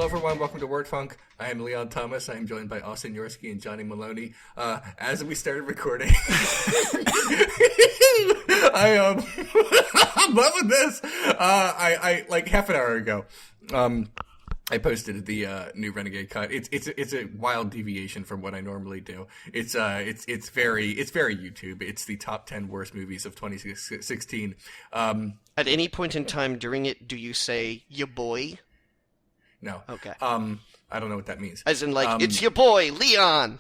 Hello, everyone. Welcome to Word Funk. I am Leon Thomas. I am joined by Austin Yorsky and Johnny Maloney. As we started recording, what with this? I like half an hour ago, I posted the new Renegade cut. It's a wild deviation from what I normally do. It's very YouTube. It's the top 10 worst movies of 2016. At any point in time during it, do you say "ya boy"? No. Okay. I don't know what that means. As in, like, it's your boy, Leon!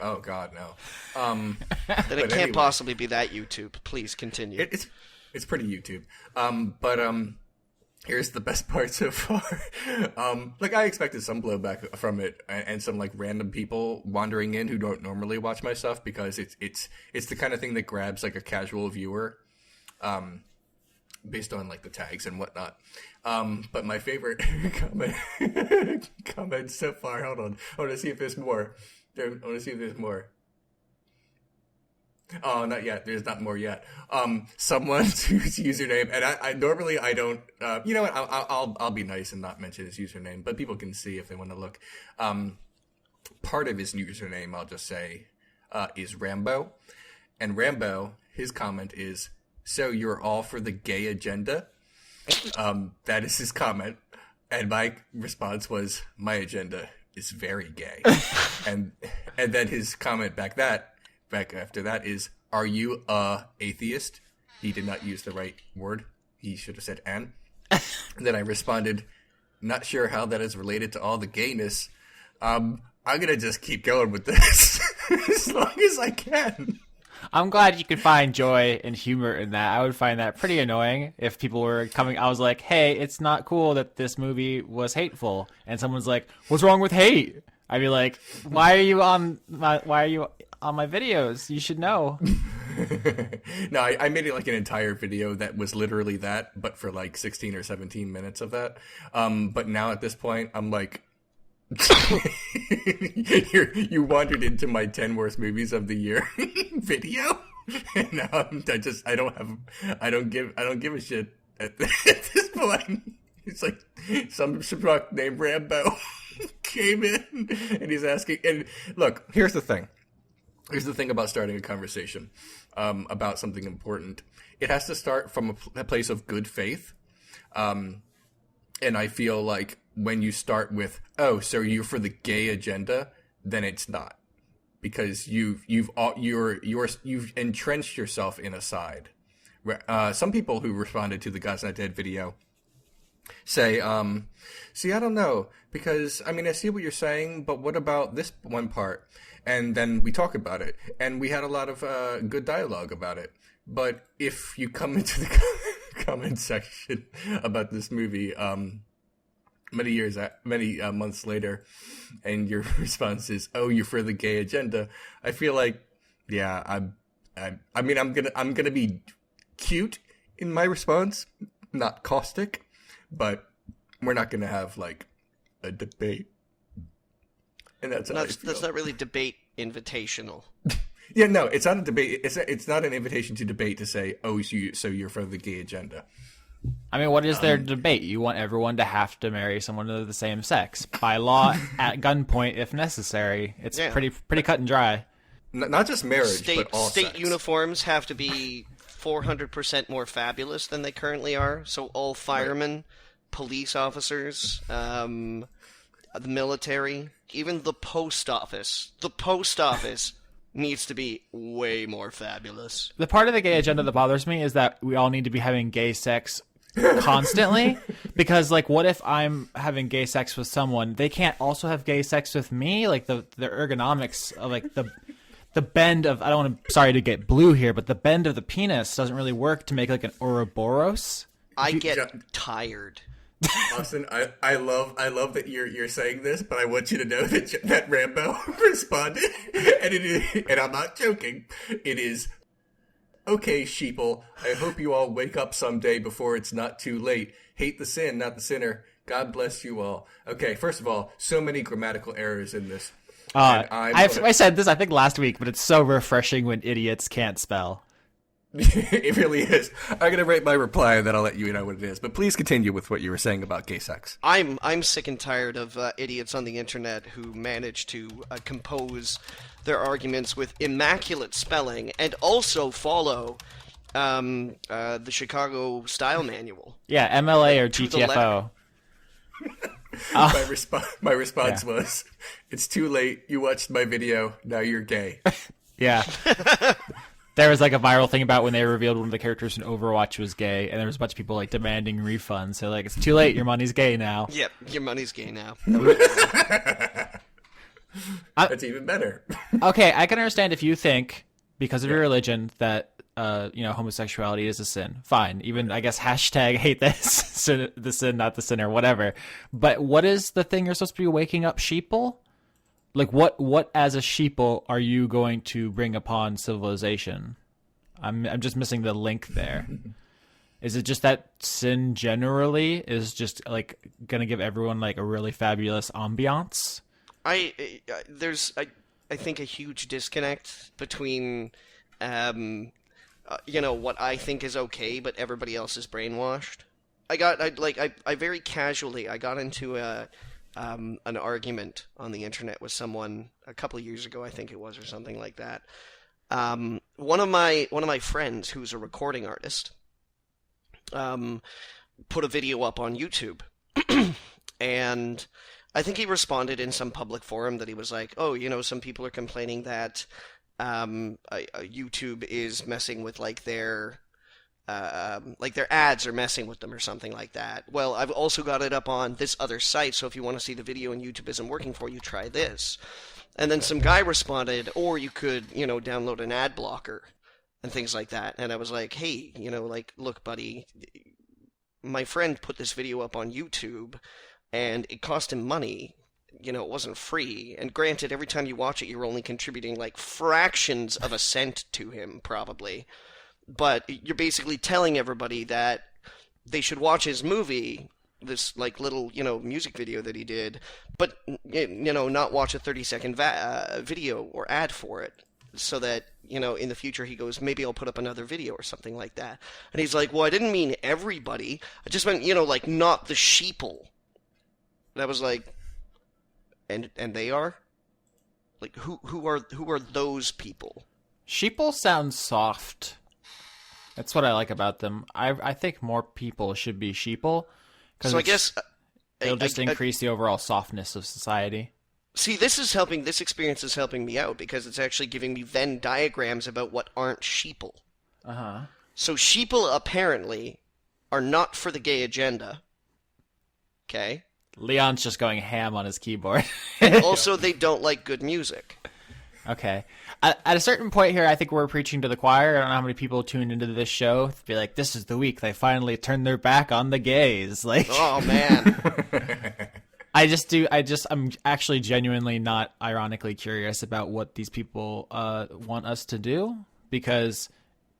Oh, God, no. Then it can't possibly be that YouTube. Please continue. It's pretty YouTube. Here's the best part so far. I expected some blowback from it and some, like, random people wandering in who don't normally watch my stuff because it's the kind of thing that grabs, like, a casual viewer. Based on like the tags and whatnot. But my favorite comment so far, hold on. I want to see if there's more. Oh, not yet. There's not more yet. Someone's username, and I normally I don't. You know what? I'll be nice and not mention his username, but people can see if they want to look. Part of his username, I'll just say, is Rambo, and Rambo. His comment is, "So you're all for the gay agenda?" That is his comment. And my response was, "My agenda is very gay." and then his comment back after that is, "Are you a atheist?" He did not use the right word. He should have said "an." And then I responded, "Not sure how that is related to all the gayness. I'm going to just keep going with this as long as I can." I'm glad you could find joy and humor in that. I would find that pretty annoying if people were coming. I was like, "Hey, it's not cool that this movie was hateful," and someone's like, "What's wrong with hate?" I'd be like, "Why are you on my videos? You should know." No, I made it like an entire video that was literally that, but for like 16 or 17 minutes of that. But now at this point, I'm like, you wandered into my 10 worst movies of the year video, and now I don't give a shit at this point. It's like some schmuck named Rambo came in and he's asking. And look, here's the thing about starting a conversation about something important. It has to start from a place of good faith, and I feel like when you start with, "Oh, so you're for the gay agenda," then it's not, because you've entrenched yourself in a side. Some people who responded to the God's Not Dead video say, "See, I don't know, because I mean I see what you're saying, but what about this one part?" And then we talk about it, and we had a lot of good dialogue about it. But if you come into the comment section about this movie, many months later, and your response is, "Oh, you're for the gay agenda," I feel like, yeah, I'm gonna be cute in my response, not caustic, but we're not gonna have like a debate, and that's not really debate invitational. Yeah, no, it's not a debate. It's not an invitation to debate to say, "Oh, so you're for the gay agenda." I mean, what is their debate? You want everyone to have to marry someone of the same sex by law, at gunpoint if necessary. It's pretty cut and dry. Not just marriage, but all state sex. Uniforms have to be 400% more fabulous than they currently are. So all firemen, police officers, the military, even the post office. The post office needs to be way more fabulous. The part of the gay agenda that bothers me is that we all need to be having gay sex constantly, because like, what if I'm having gay sex with someone, they can't also have gay sex with me? Like the ergonomics of like the bend of, I don't want to, sorry to get blue here, but the bend of the penis doesn't really work to make like an Ouroboros. I get tired. Austin, I love that you're saying this, but I want you to know that Rambo responded, and I'm not joking. It is, "Okay, sheeple, I hope you all wake up someday before it's not too late. Hate the sin, not the sinner. God bless you all." Okay, first of all, so many grammatical errors in this. I said this, I think, last week, but it's so refreshing when idiots can't spell. It really is. I'm going to write my reply and then I'll let you know what it is. But please continue with what you were saying about gay sex. I'm sick and tired of idiots on the internet who manage to compose their arguments with immaculate spelling and also follow the Chicago Style Manual. Yeah, MLA or To the letter. GTFO. My response was, "It's too late. You watched my video. Now you're gay." Yeah. There was like a viral thing about when they revealed one of the characters in Overwatch was gay, and there was a bunch of people like demanding refunds. So like, it's too late. Your money's gay now. Yep, your money's gay now. That's even better. Okay, I can understand if you think because of your religion that homosexuality is a sin. Fine. Even I guess hashtag hate this the sin, not the sinner, whatever. But what is the thing you're supposed to be waking up sheeple? Like, what as a sheeple are you going to bring upon civilization? I'm just missing the link there. Is it just that sin generally is just, like, going to give everyone, like, a really fabulous ambiance? There's I think a huge disconnect between, what I think is okay, but everybody else is brainwashed. I very casually, I got into an argument on the internet with someone a couple of years ago, I think it was, or something like that. One of my friends, who's a recording artist, put a video up on YouTube, and I think he responded in some public forum that he was like, "Oh, some people are complaining that YouTube is messing with their ads are messing with them or something like that. Well, I've also got it up on this other site, so if you want to see the video and YouTube isn't working for you, try this." And then some guy responded, "Or you could, download an ad blocker and things like that." And I was like, "Hey, look, buddy, my friend put this video up on YouTube and it cost him money. It wasn't free. And granted, every time you watch it, you're only contributing fractions of a cent to him, probably. But you're basically telling everybody that they should watch his movie, this little music video that he did, but not watch a 30-second video or ad for it, so that in the future he goes, maybe I'll put up another video or something like that." And he's like, "Well, I didn't mean everybody. I just meant not the sheeple." And I was like, and they are who are those people? Sheeple sounds soft. That's what I like about them. I think more people should be sheeple. So I guess it'll just increase the overall softness of society. See, this experience is helping me out because it's actually giving me Venn diagrams about what aren't sheeple. Uh-huh. So sheeple apparently are not for the gay agenda. Okay? Leon's just going ham on his keyboard. And also they don't like good music. Okay. At a certain point here, I think we're preaching to the choir. I don't know how many people tuned into this show to be like, this is the week they finally turned their back on the gays. Oh, man. I'm actually genuinely not ironically curious about what these people want us to do, because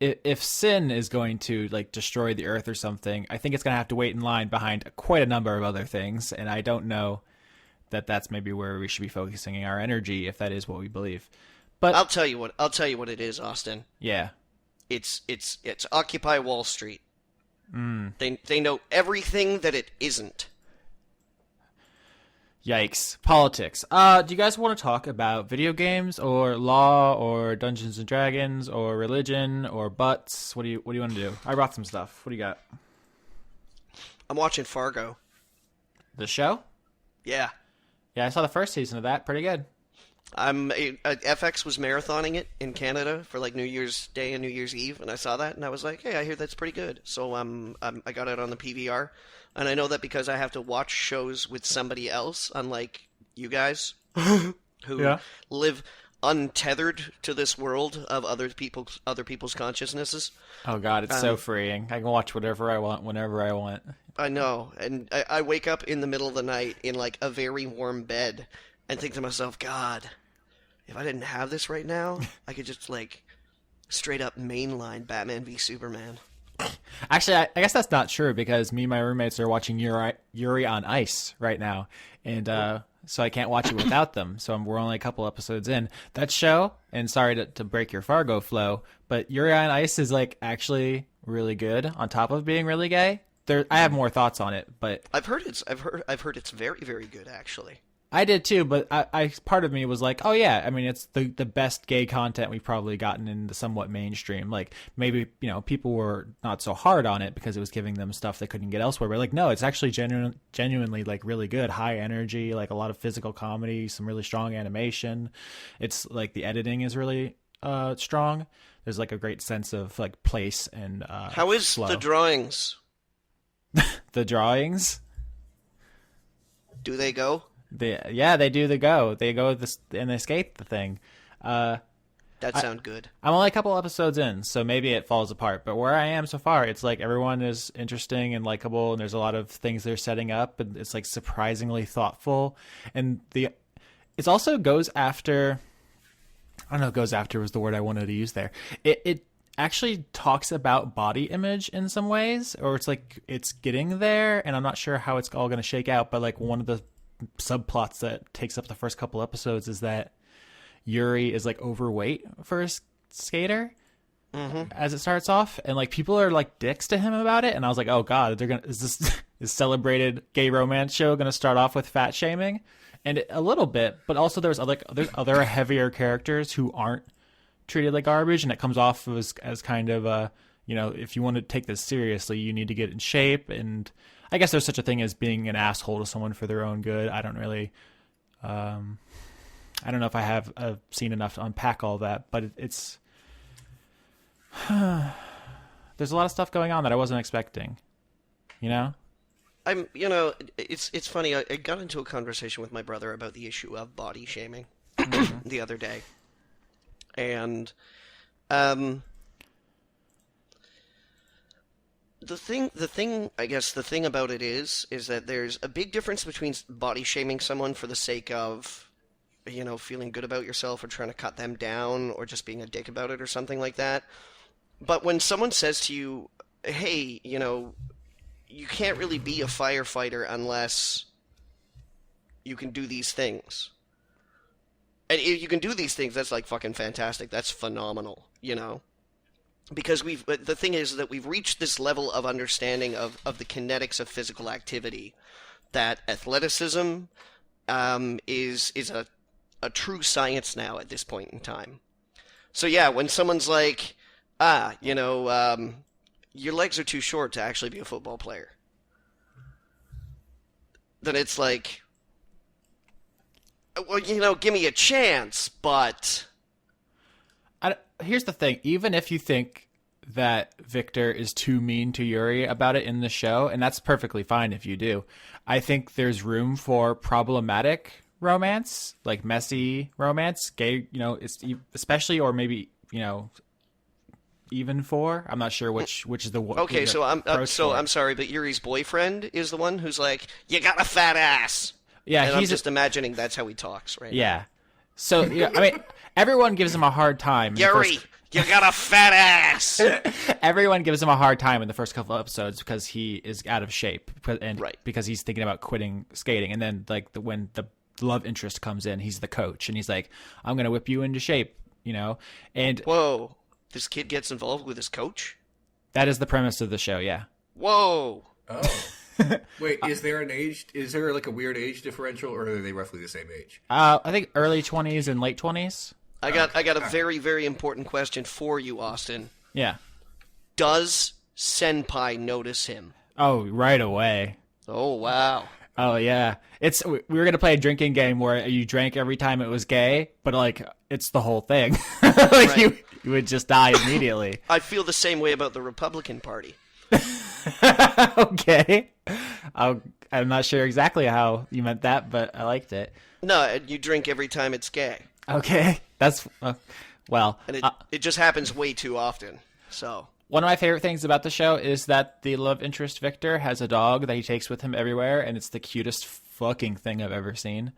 if sin is going to destroy the earth or something, I think it's going to have to wait in line behind quite a number of other things, and I don't know that's maybe where we should be focusing our energy if that is what we believe. But I'll tell you what it is, Austin. Yeah. It's Occupy Wall Street. They know everything that it isn't. Yikes. Politics. Do you guys want to talk about video games or law or Dungeons and Dragons or religion or butts? What do you want to do? I brought some stuff. What do you got? I'm watching Fargo. The show? Yeah. Yeah, I saw the first season of that. Pretty good. FX was marathoning it in Canada for New Year's Day and New Year's Eve, and I saw that, and I was like, hey, I hear that's pretty good. So I got it on the PVR, and I know that because I have to watch shows with somebody else, unlike you guys, who live untethered to this world of other people's consciousnesses. Oh God, it's so freeing. I can watch whatever I want, whenever I want. I know, and I wake up in the middle of the night in a very warm bed and think to myself, God, if I didn't have this right now, I could just straight up mainline Batman v Superman. Actually, I guess that's not true, because me and my roommates are watching Yuri on Ice right now, and so I can't watch it without them. So we're only a couple episodes in. That show, and sorry to break your Fargo flow, but Yuri on Ice is like actually really good on top of being really gay. I have more thoughts on it, but I've heard it's very, very good, actually. I did too, but I part of me was like, oh yeah, I mean, it's the best gay content we've probably gotten in the somewhat mainstream. Like maybe, people were not so hard on it because it was giving them stuff they couldn't get elsewhere. But like, no, it's actually genuinely like really good, high energy, like a lot of physical comedy, some really strong animation. It's like the editing is really strong. There's like a great sense of like place and How is flow. the drawings? The drawings? Do they go? They do they go this and they skate the thing. That sound good. I'm only a couple episodes in, so maybe it falls apart. But where I am so far, it's like everyone is interesting and likable, and there's a lot of things they're setting up, and it's like surprisingly thoughtful. And it also goes after. I don't know. Goes after was the word I wanted to use there. It actually talks about body image in some ways, or it's like it's getting there, and I'm not sure how it's all going to shake out. But like one of the subplots that takes up the first couple episodes is that Yuri is like overweight for a skater as it starts off, and like people are like dicks to him about it, and I was like, oh god, is this celebrated gay romance show gonna start off with fat shaming? And a little bit, but also there's other heavier characters who aren't treated like garbage, and it comes off as kind of a, if you want to take this seriously, you need to get in shape. And I guess there's such a thing as being an asshole to someone for their own good. I don't really, I don't know if I have seen enough to unpack all that, but it's, there's a lot of stuff going on that I wasn't expecting, It's funny. I got into a conversation with my brother about the issue of body shaming the other day, and the thing about it is that there's a big difference between body shaming someone for the sake of, feeling good about yourself or trying to cut them down or just being a dick about it or something like that. But when someone says to you, hey, you can't really be a firefighter unless you can do these things. And if you can do these things, that's like fucking fantastic. That's phenomenal, Because the thing is that we've reached this level of understanding of the kinetics of physical activity, that athleticism is a true science now at this point in time. So yeah, when someone's like, your legs are too short to actually be a football player, then it's like, well, give me a chance, but... Here's the thing. Even if you think that Victor is too mean to Yuri about it in the show, and that's perfectly fine if you do, I think there's room for problematic romance, like messy romance, gay, it's especially, or maybe, even for, I'm not sure which is the one. Okay, so I'm sorry, but Yuri's boyfriend is the one who's like, you got a fat ass. Yeah, and I'm just imagining that's how he talks, right? Yeah. So I mean, everyone gives him a hard time. Yuri, you got a fat ass. Everyone gives him a hard time in the first couple of episodes because he is out of shape, and right. Because he's thinking about quitting skating. And then when the love interest comes in, he's the coach, and he's like, I'm gonna whip you into shape, And whoa, this kid gets involved with his coach? That is the premise of the show. Yeah. Whoa. Oh. Wait, is there like a weird age differential, or are they roughly the same age? I think early 20s and late 20s. I got a very, very important question for you, Austin. Yeah. Does Senpai notice him? Oh, right away. Oh, wow. Oh, yeah. We were going to play a drinking game where you drank every time it was gay, but like it's the whole thing. Right. you would just die immediately. I feel the same way about the Republican Party. Okay. I'm not sure exactly how you meant that, but I liked it. No, you drink every time it's gay. Okay. That's, well. And it just happens way too often, so. One of my favorite things about the show is that the love interest Victor has a dog that he takes with him everywhere, and it's the cutest fucking thing I've ever seen.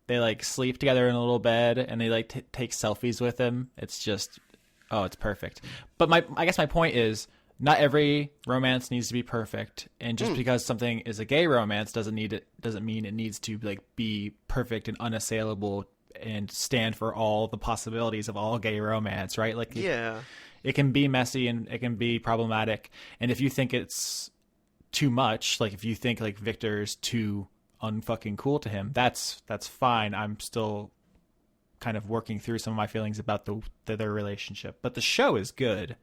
They like sleep together in a little bed, and they like take selfies with him. It's just, it's perfect. But I guess my point is, not every romance needs to be perfect, and just because something is a gay romance doesn't mean it needs to like be perfect and unassailable and stand for all the possibilities of all gay romance, right? Like, Yeah. it can be messy and it can be problematic. And if you think it's too much, like if you think like Victor's too unfucking cool to him, that's fine. I'm still kind of working through some of my feelings about their relationship. But the show is good.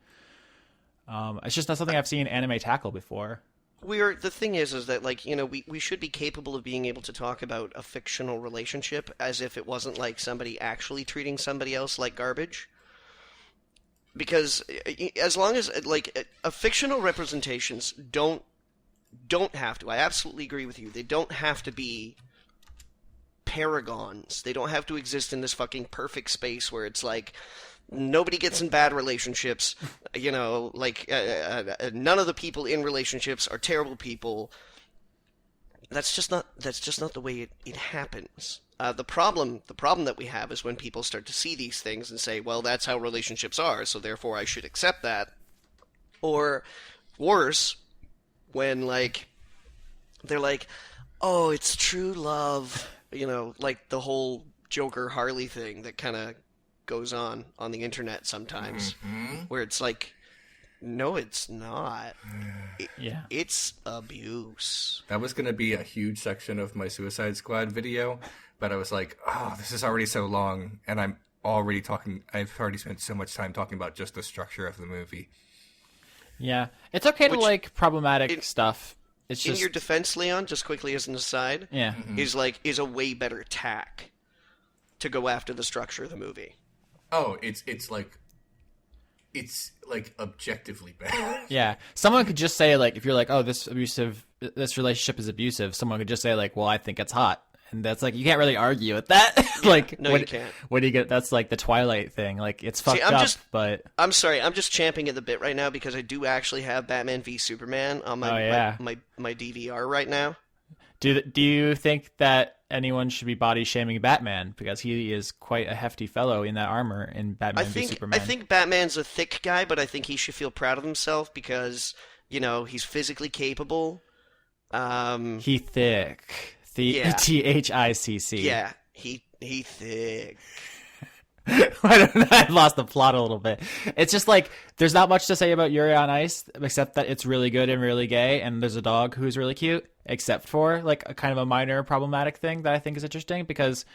It's just not something I've seen anime tackle before. The thing is that, like, you know, we should be capable of being able to talk about a fictional relationship as if it wasn't like somebody actually treating somebody else like garbage. Because as long as, like, fictional representations don't have to, I absolutely agree with you, they don't have to be paragons. They don't have to exist in this fucking perfect space where it's like, nobody gets in bad relationships, you know, like, none of the people in relationships are terrible people. That's just not the way it happens. The problem that we have is when people start to see these things and say, well, that's how relationships are, so therefore I should accept that. Or worse, when, like, they're like, oh, it's true love, you know, like the whole Joker Harley thing that kind of goes on the internet sometimes, where it's like, no, it's not. It's abuse. That was going to be a huge section of my Suicide Squad video, but I was like, oh, this is already so long, and I've already spent so much time talking about just the structure of the movie. Yeah. It's okay to like problematic stuff. It's in just... your defense, Leon, just quickly as an aside, is a way better tack to go after the structure of the movie. Oh, it's objectively bad. Yeah. Someone could just say, like, if you're like, oh, this relationship is abusive, someone could just say, like, well, I think it's hot. And that's like, you can't really argue with that. Like, no, you can't. What do you get? That's like the Twilight thing. Like, it's fucked up, but... I'm sorry, I'm just champing at the bit right now because I do actually have Batman v Superman on my DVR right now. Do you think that anyone should be body shaming Batman because he is quite a hefty fellow in that armor in Batman v Superman? I think Batman's a thick guy, but I think he should feel proud of himself because, you know, he's physically capable. He thick. THICC. Yeah, he thick. I don't know. I lost the plot a little bit. It's just like there's not much to say about Yuri on Ice except that it's really good and really gay, and there's a dog who's really cute. Except for like a kind of a minor problematic thing that I think is interesting because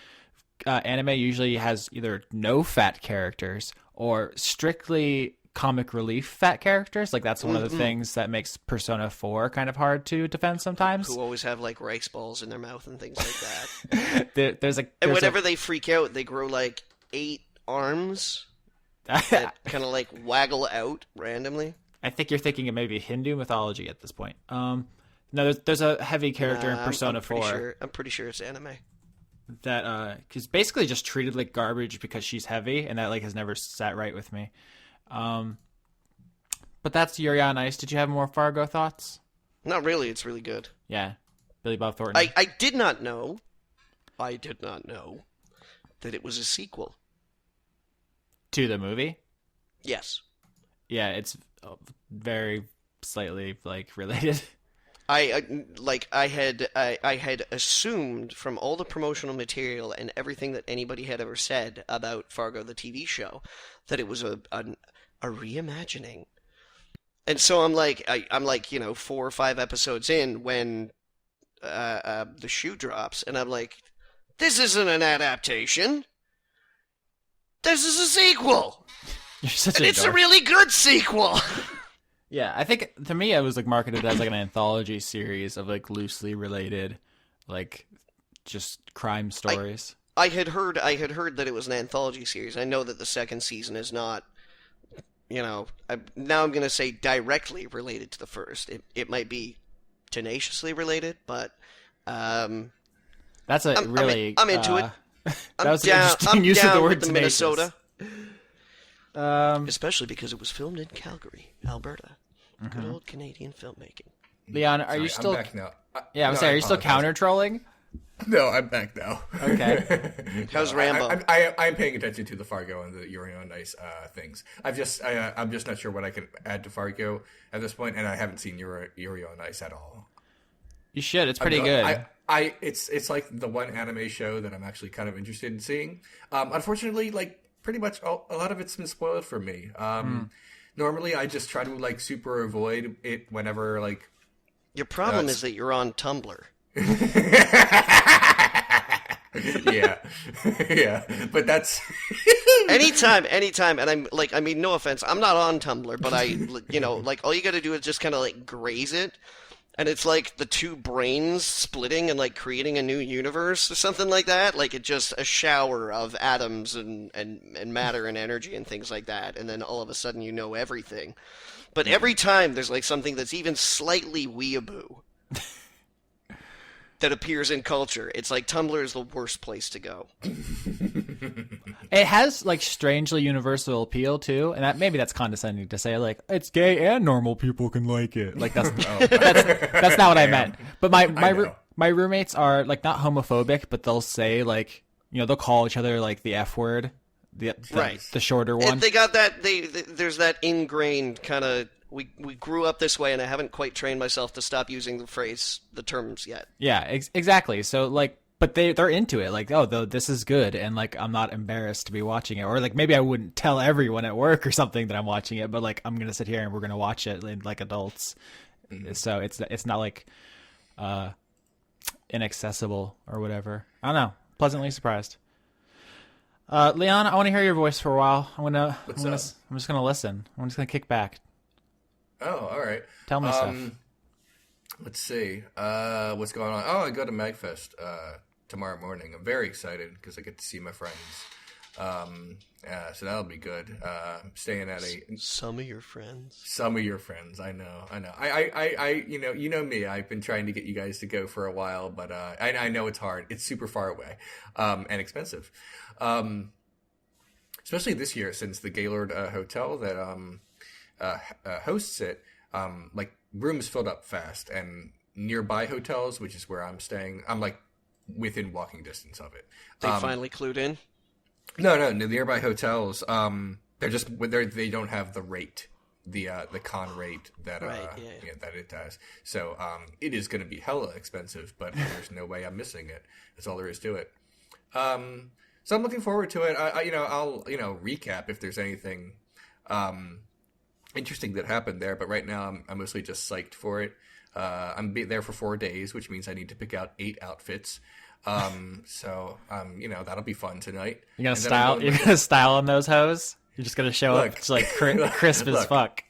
anime usually has either no fat characters or strictly comic relief fat characters. Like that's one of the things that makes Persona 4 kind of hard to defend sometimes. Who always have like rice balls in their mouth and things like that. And whenever they freak out, they grow like 8 arms that kind of like waggle out randomly. I think you're thinking of maybe Hindu mythology at this point. No, there's a heavy character in Persona 4. I'm pretty sure it's anime. That is basically just treated like garbage because she's heavy, and that like has never sat right with me. But that's Yuri on Ice. Did you have more Fargo thoughts? Not really. It's really good. Yeah, Billy Bob Thornton. I did not know that it was a sequel to the movie. Yes. Yeah, it's very slightly like related. I had assumed from all the promotional material and everything that anybody had ever said about Fargo the TV show that it was a reimagining. And so I'm like, you know, 4 or 5 episodes in when the shoe drops, and I'm like, this isn't an adaptation. This is a sequel. It's a really good sequel. Yeah, I think to me it was like marketed as like an anthology series of like loosely related, like just crime stories. I had heard that it was an anthology series. I know that the second season is not, you know, now I'm going to say directly related to the first. It might be tenaciously related, but that's I'm into it. I'm down use of the word with Minnesota. Especially because it was filmed in Calgary, Alberta. Good old Canadian filmmaking. Leon, are you still... I'm back now. Are you still counter-trolling? No, I'm back now. Okay. How's Rambo? I'm paying attention to the Fargo and the Yuri on Ice things. I'm just not sure what I could add to Fargo at this point, and I haven't seen Yuri on Ice at all. You should. It's pretty I'm good. it's like the one anime show that I'm actually kind of interested in seeing. Unfortunately, like pretty much a lot of it's been spoiled for me. Normally, I just try to like super avoid it whenever like. Your problem is that you're on Tumblr. Yeah, yeah, but that's anytime, and I'm like, I mean, no offense, I'm not on Tumblr, but like, all you got to do is just kind of like graze it, and it's like the two brains splitting and like creating a new universe or something like that. Like it just a shower of atoms and matter and energy and things like that, and then all of a sudden you know everything. But every time there's like something that's even slightly weeaboo that appears in culture, it's like Tumblr is the worst place to go. It has like strangely universal appeal too, and maybe that's condescending to say like it's gay and normal people can like it. Like that's that's not what I meant. But my roommates are like not homophobic, but they'll say like they'll call each other like the F word, the shorter one. They got that. There's that ingrained kind of. We grew up this way, and I haven't quite trained myself to stop using the terms yet. Yeah, exactly. So like, but they're into it. Like, oh, this is good, and like I'm not embarrassed to be watching it, or like maybe I wouldn't tell everyone at work or something that I'm watching it, but like I'm gonna sit here and we're gonna watch it like adults. So it's not like inaccessible or whatever. I don't know. Pleasantly surprised. Leon, I want to hear your voice for a while. I'm just gonna listen. I'm just gonna kick back. Oh, all right. Tell me stuff. Let's see. What's going on? Oh, I go to MagFest tomorrow morning. I'm very excited because I get to see my friends. So that'll be good. Staying at some of your friends. Some of your friends. I know. I you know me. I've been trying to get you guys to go for a while, but I know it's hard. It's super far away, and expensive. Especially this year since the Gaylord Hotel that hosts it, like rooms filled up fast, and nearby hotels, which is where I'm staying, I'm like within walking distance of it. They finally clued in. No, the nearby hotels, they don't have the rate, the con rate that that it does. So it is going to be hella expensive, but there's no way I'm missing it. That's all there is to it. So I'm looking forward to it. I'll recap if there's anything interesting that happened there, but right now I'm mostly just psyched for it. I'm there for 4 days, which means I need to pick out 8 outfits. So that'll be fun tonight. You're gonna style on those hoes? You're just gonna show up like crisp as fuck.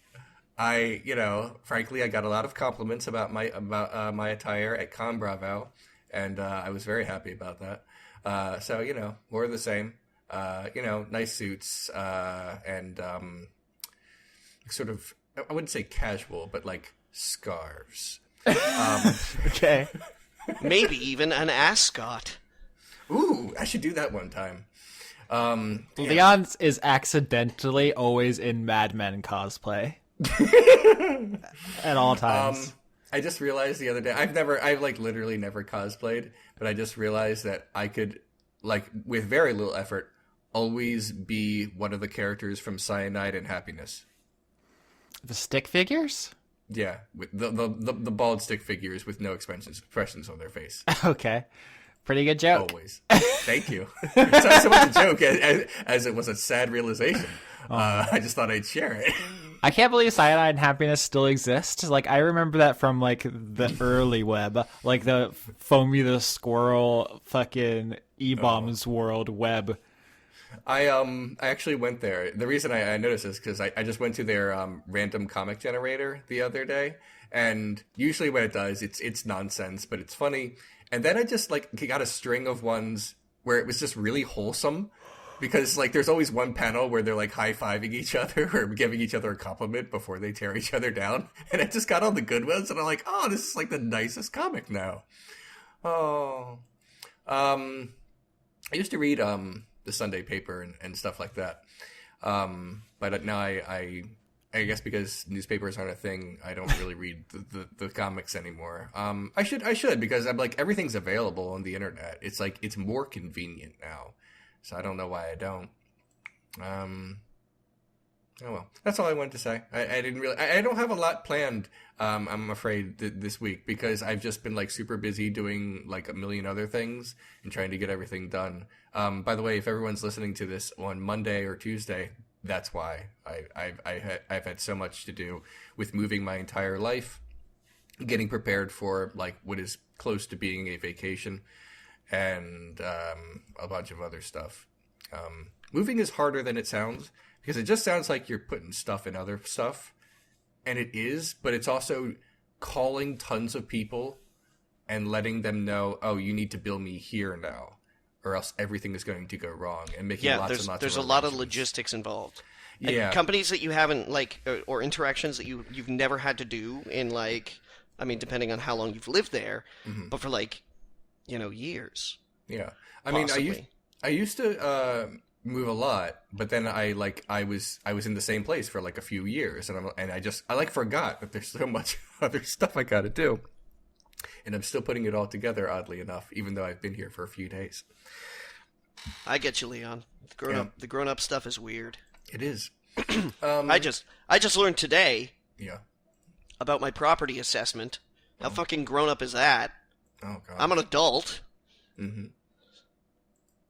Frankly, I got a lot of compliments about my attire at Con Bravo, and I was very happy about that. So more of the same. Nice suits, and sort of, I wouldn't say casual, but like scarves. Okay. Maybe even an ascot. Ooh, I should do that one time. Leon is accidentally always in Mad Men cosplay. At all times. I just realized the other day, I've like literally never cosplayed, but I just realized that I could, like, with very little effort, always be one of the characters from Cyanide and Happiness. The stick figures? Yeah, with the bald stick figures with no expressions on their face. Okay. Pretty good joke. Always. Thank you. It's not so much a joke as it was a sad realization. I just thought I'd share it. I can't believe Cyanide and Happiness still exist. Like, I remember that from, like, the early web. Like, the Foamy the Squirrel fucking E-Bombs World web. I actually went there. The reason I noticed this because I just went to their random comic generator the other day, and usually when it does, it's nonsense, but it's funny. And then I just like got a string of ones where it was just really wholesome, because like there's always one panel where they're like high-fiving each other or giving each other a compliment before they tear each other down, and I just got all the good ones, and I'm like, oh, this is like the nicest comic now. Oh, I used to read the Sunday paper and stuff like that. But now I guess because newspapers aren't a thing, I don't really read the comics anymore. I should because I'm like, everything's available on the internet. It's like, it's more convenient now. So I don't know why I don't. Oh well, that's all I wanted to say. I didn't really. I don't have a lot planned. I'm afraid this week because I've just been like super busy doing like a million other things and trying to get everything done. By the way, if everyone's listening to this on Monday or Tuesday, that's why I've had so much to do with moving my entire life, getting prepared for like what is close to being a vacation, and a bunch of other stuff. Moving is harder than it sounds. Because it just sounds like you're putting stuff in other stuff. And it is, but it's also calling tons of people and letting them know, oh, you need to bill me here now. Or else everything is going to go wrong. And making lots and lots there's of a lot of arrangements. logistics involved. Yeah. And companies that you haven't, like, or interactions that you've never had to do in, like, I mean, depending on how long you've lived there, but for, like, years. Yeah. Possibly. I used to move a lot, but then I was in the same place for like a few years, and I forgot that there's so much other stuff I got to do, and I'm still putting it all together. Oddly enough, even though I've been here for a few days. I get you, Leon. The grown up stuff is weird. It is. I just learned today Yeah. about my property assessment. How fucking grown up is that? Oh god. I'm an adult. Mm-hmm.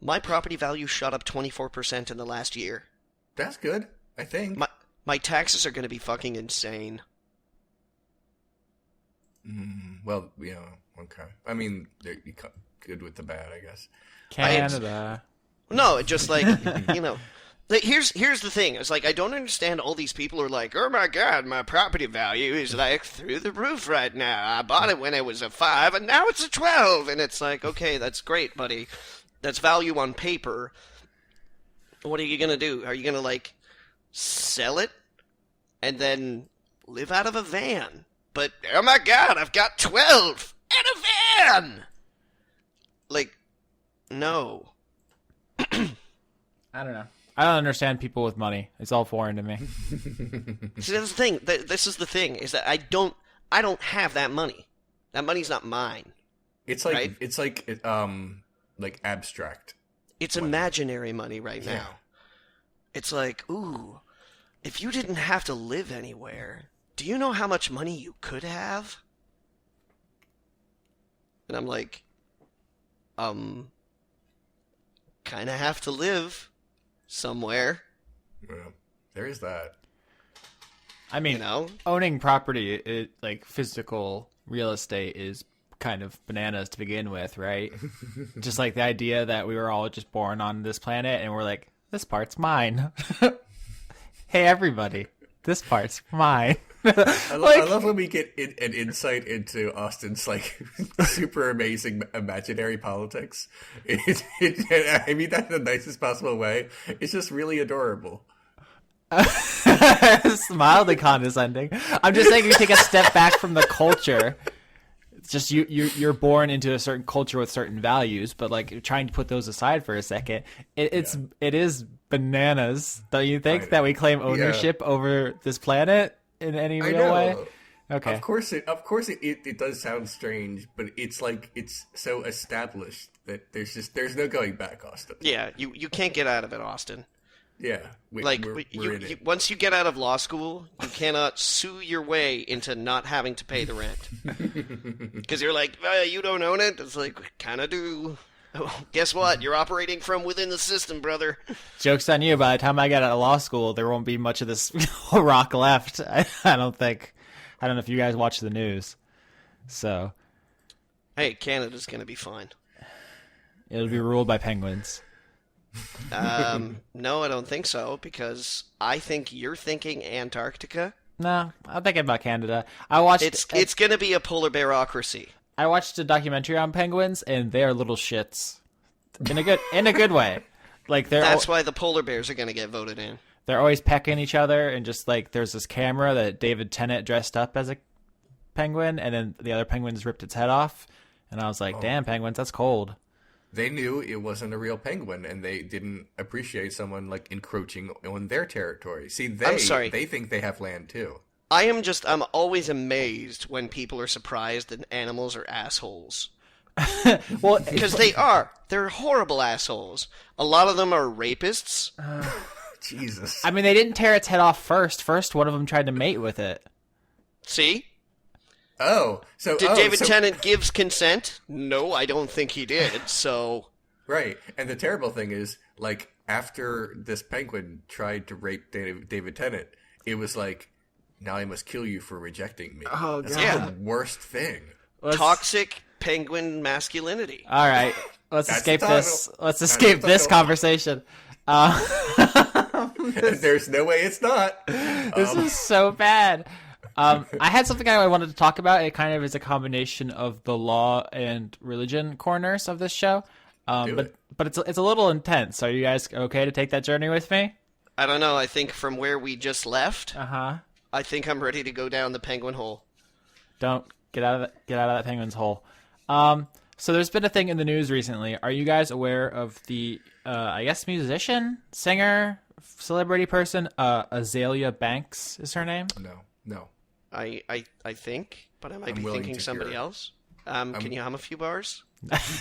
My property value shot up 24% in the last year. That's good. I think. My taxes are going to be fucking insane. Well, okay. I mean, they're good with the bad, I guess. Canada. No, it just like like, here's the thing. It's like I don't understand all these people who are like, oh my god, my property value is like through the roof right now. I bought it when it was a 5 and now it's a 12, and it's like, okay, that's great, buddy. That's value on paper. What are you gonna do? Are you gonna like sell it and then live out of a van? But oh my god, I've got 12 and a van. Like, no. I don't know. I don't understand people with money. It's all foreign to me. See, that's the thing. This is the thing, is that I don't have that money. That money's not mine. It's like Right? it's like abstract. It's imaginary money right now. Yeah. It's like, ooh, if you didn't have to live anywhere, do you know how much money you could have? And I'm like, kind of have to live somewhere, Yeah. There is that. I mean, owning property, like physical real estate, is kind of bananas to begin with, right? Just like the idea that we were all just born on this planet and we're like, this part's mine. Hey, everybody, this part's mine. I love when we get an insight into Austin's like super amazing imaginary politics. I mean that in the nicest possible way. It's just really adorable. It's mildly condescending. I'm just saying, you take a step back from the culture. It's just you're born into a certain culture with certain values, but like you're trying to put those aside for a second. It is bananas, don't you think, that we claim ownership over this planet in any real way? Okay. Of course it does sound strange, but it's like it's so established that there's no going back, Austin. Yeah, you can't get out of it, Austin. Yeah. We're in it. Once you get out of law school, you cannot sue your way into not having to pay the rent. Because you're like, you don't own it? It's like, kind of do. Oh, guess what? You're operating from within the system, brother. Joke's on you. By the time I get out of law school, there won't be much of this rock left. I don't think. I don't know if you guys watch the news. So. Hey, Canada's going to be fine. It'll be ruled by penguins. No, I don't think so, because I think you're thinking Antarctica. No, I'm thinking about Canada. I watched. It's going to be a polar bearocracy. I watched a documentary on penguins, and they are little shits, in a good way. Like that's why the polar bears are going to get voted in. They're always pecking each other, and just like there's this camera that David Tennant dressed up as a penguin, and then the other penguins ripped its head off, and I was like, damn, penguins, that's cold. They knew it wasn't a real penguin, and they didn't appreciate someone like encroaching on their territory. See, I'm sorry. They think they have land too. I'm always amazed when people are surprised that animals are assholes. Well, because they are. They're horrible assholes. A lot of them are rapists. Jesus. I mean, they didn't tear its head off first. First, one of them tried to mate with it. See? Oh, so Did David so, Tennant give consent? No, I don't think he did. So right? And the terrible thing is, like, after this penguin tried to rape David Tennant, it was like, now I must kill you for rejecting me. Oh, That's God. the worst thing. toxic penguin masculinity. All right, let's That's escape the title. this. Let's That's escape the this title. conversation. There's no way it's not. This is so bad. I had something I wanted to talk about. It kind of is a combination of the law and religion corners of this show. Do But it. it's a little intense. Are you guys okay to take that journey with me? I don't know. I think from where we just left, Uh-huh. I think I'm ready to go down the penguin hole. Don't get out of that penguin's hole. So there's been a thing in the news recently. Are you guys aware of the I guess musician, singer, celebrity person, Azalea Banks is her name? No. I think, but I might I'm be willing thinking to somebody hear. else. Can you hum a few bars?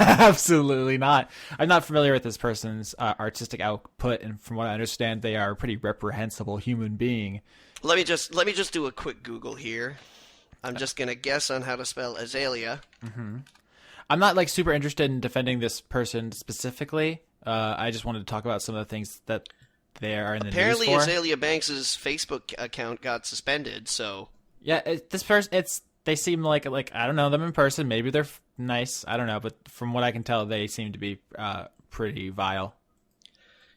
Absolutely not. I'm not familiar with this person's artistic output, and from what I understand, they are a pretty reprehensible human being. Let me just do a quick Google here. I'm just gonna guess on how to spell azalea. I'm not like super interested in defending this person specifically. I just wanted to talk about some of the things that they are in the Apparently, news for. Azalea Banks's Facebook account got suspended. So Yeah, this person, they seem like I don't know them in person. Maybe they're nice. I don't know, but from what I can tell, they seem to be pretty vile.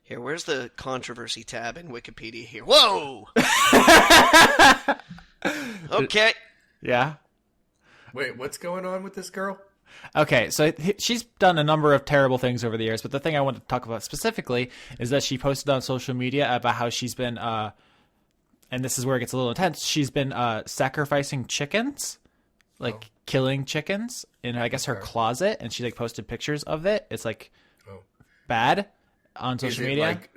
here, where's the controversy tab in Wikipedia? Here, whoa. Okay. Yeah. Wait, what's going on with this girl? Okay, so she's done a number of terrible things over the years, but the thing I want to talk about specifically is that she posted on social media about how she's been, and this is where it gets a little intense, she's been sacrificing chickens, like killing chickens in, I guess, her closet, and she like posted pictures of it. It's like bad on Is social it media. like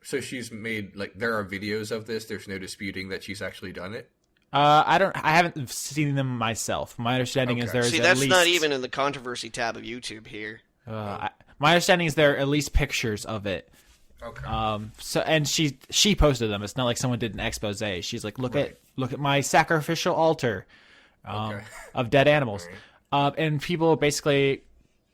so she's made, like, there are videos of this. There's no disputing that she's actually done it. I haven't seen them myself. My understanding is Okay. there is See, at that's least, not even in the controversy tab of YouTube here. my understanding is there are at least pictures of it. Okay. So and she posted them. It's not like someone did an expose. She's like, look at my sacrificial altar Okay. of dead animals. And people basically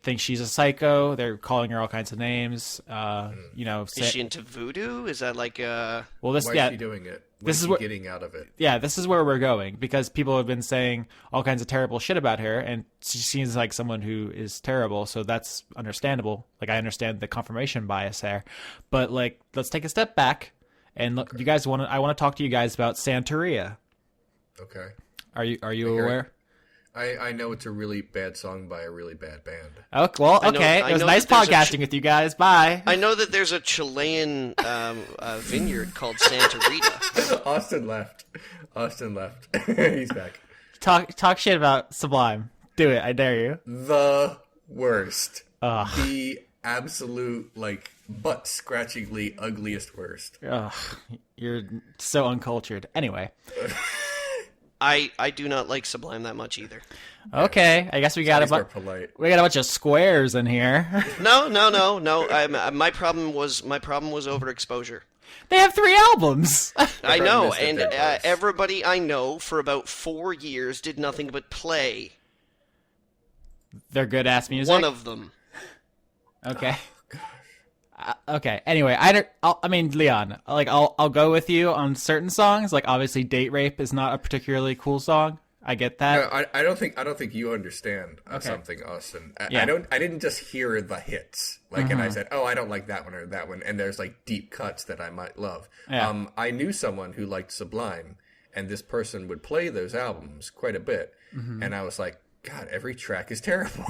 think she's a psycho. They're calling her all kinds of names. Is she into voodoo? Is that like well, Why is she doing it? this is What's she what- getting out of it? Yeah, this is where we're going because people have been saying all kinds of terrible shit about her, and she seems like someone who is terrible. So that's understandable. Like I understand the confirmation bias there, but like let's take a step back and look. You guys I want to talk to you guys about Santeria. Okay. Are you hear aware? I know it's a really bad song by a really bad band. Oh, well, I know- okay. I It was know nice that there's a podcasting with you guys. Bye. I know that there's a Chilean vineyard called Santa Rita. Austin left. He's back. Talk shit about Sublime. Do it. I dare you. The worst. Ugh. The absolute, like, butt-scratchingly ugliest worst. Ugh, you're so uncultured. Anyway. I do not like Sublime that much either. Okay. I guess we got At least we're polite. we got a bunch of squares in here. No. My problem was overexposure. They have 3 albums. I know, missed it and there, boys. everybody I know for about 4 years did nothing but play They're good ass music. one of them. Okay. Okay. Anyway, I mean, Leon, like I'll go with you on certain songs. Like obviously, "Date Rape" is not a particularly cool song. I get that. No, I don't think you understand something, Austin. Yeah. I didn't just hear the hits, like, and I said, oh, I don't like that one or that one, and there's like deep cuts that I might love. Yeah. I knew someone who liked Sublime, and this person would play those albums quite a bit, and I was like, God, every track is terrible.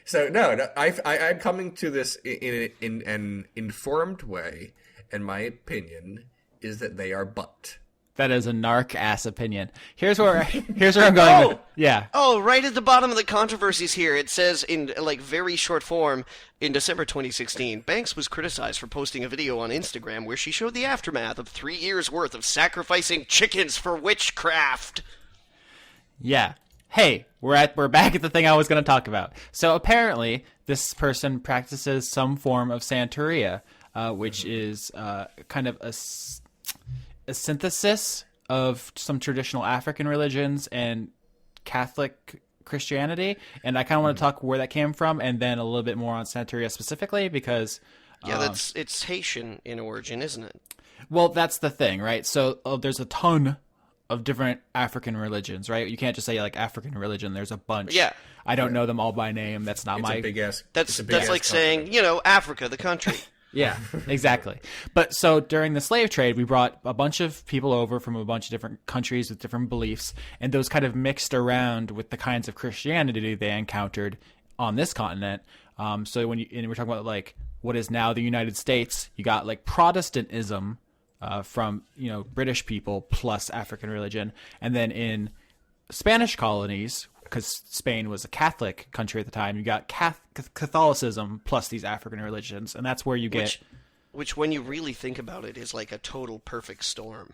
So no, I'm coming to this in an informed way, and my opinion is that they are butt. That is a narc ass opinion. Here's where I'm going. with, yeah. Oh, right at the bottom of the controversies here, it says in like very short form, in December 2016, Banks was criticized for posting a video on Instagram where she showed the aftermath of 3 years worth of sacrificing chickens for witchcraft. Yeah. Hey, we're back at the thing I was going to talk about. So apparently, this person practices some form of Santeria. which is kind of a synthesis of some traditional African religions and Catholic Christianity. And I kind of want to talk where that came from, and then a little bit more on Santeria specifically, because it's Haitian in origin, isn't it? well, that's the thing, right? So there's a ton of different African religions, right? You can't just say like African religion. There's a bunch. Yeah. I don't know them all by name. That's not It's my a big ass. That's like saying, Africa, the country. Yeah, exactly. But so during the slave trade, we brought a bunch of people over from a bunch of different countries with different beliefs, and those kind of mixed around with the kinds of Christianity they encountered on this continent. So when we're talking about like what is now the United States, you got like Protestantism from British people plus African religion, and then in Spanish colonies, because Spain was a Catholic country at the time, you got Catholicism plus these African religions, and that's where you get... Which, when you really think about it, is like a total perfect storm.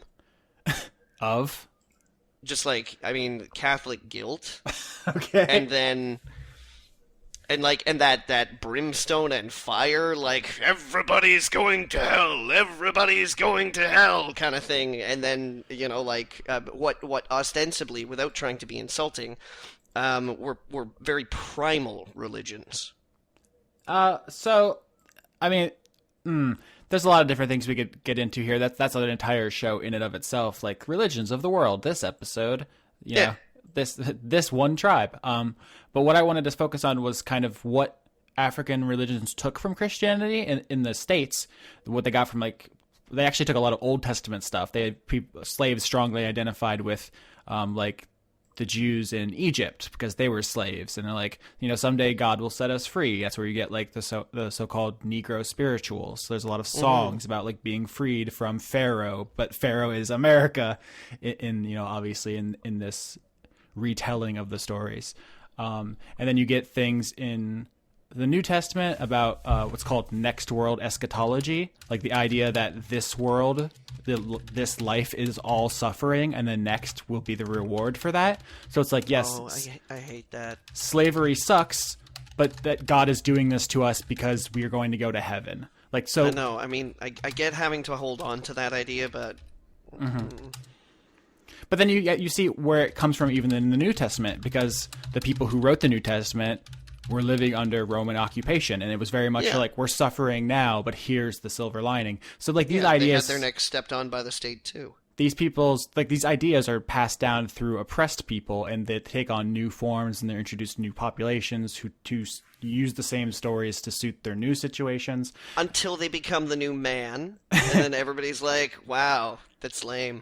Of? Just like, Catholic guilt. Okay. And then... And that brimstone and fire, like, everybody's going to hell kind of thing. And then, what ostensibly, without trying to be insulting, were very primal religions. There's a lot of different things we could get into here. That's an entire show in and of itself, like religions of the world. This episode, this one tribe. But what I wanted to focus on was kind of what African religions took from Christianity in the States, what they got from they actually took a lot of Old Testament stuff. They had slaves strongly identified with the Jews in Egypt because they were slaves, and they're like, someday God will set us free. That's where you get like the so-called Negro spirituals. So there's a lot of songs about like being freed from Pharaoh, but Pharaoh is America obviously in this retelling of the stories. And then you get things in the New Testament about what's called next world eschatology, like the idea that this world, this life is all suffering, and the next will be the reward for that. So it's like, yes, I hate that. Slavery sucks, but that God is doing this to us because we are going to go to heaven. Like, so. No, I get having to hold on to that idea, but. But then you see where it comes from even in the New Testament, because the people who wrote the New Testament were living under Roman occupation, and it was very much like, we're suffering now, but here's the silver lining. So like these ideas, they had their necks stepped on by the state too. These people's these ideas are passed down through oppressed people, and they take on new forms, and they're introduced to new populations who use the same stories to suit their new situations until they become the new man, and then everybody's like, "Wow, that's lame."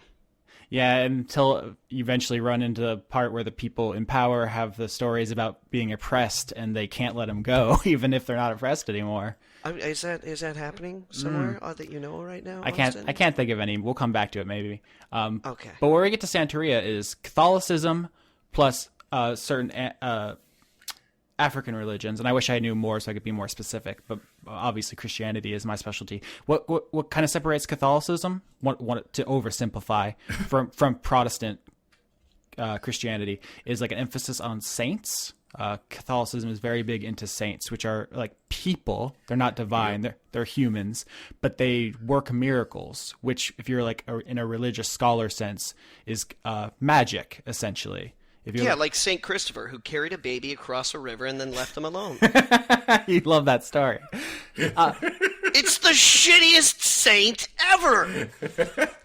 Yeah, until you eventually run into the part where the people in power have the stories about being oppressed, and they can't let them go, even if they're not oppressed anymore. Is that happening somewhere that you know right now? I can't think of any. We'll come back to it maybe. Okay. But where we get to Santeria is Catholicism plus certain African religions, and I wish I knew more so I could be more specific. But obviously, Christianity is my specialty. What kind of separates Catholicism? Want to oversimplify from Protestant Christianity is like an emphasis on saints. Catholicism is very big into saints, which are like people. They're not divine. They're humans, but they work miracles, which, if you're like in a religious scholar sense, is magic essentially. Like Saint Christopher, who carried a baby across a river and then left them alone. You love that story. It's the shittiest saint ever.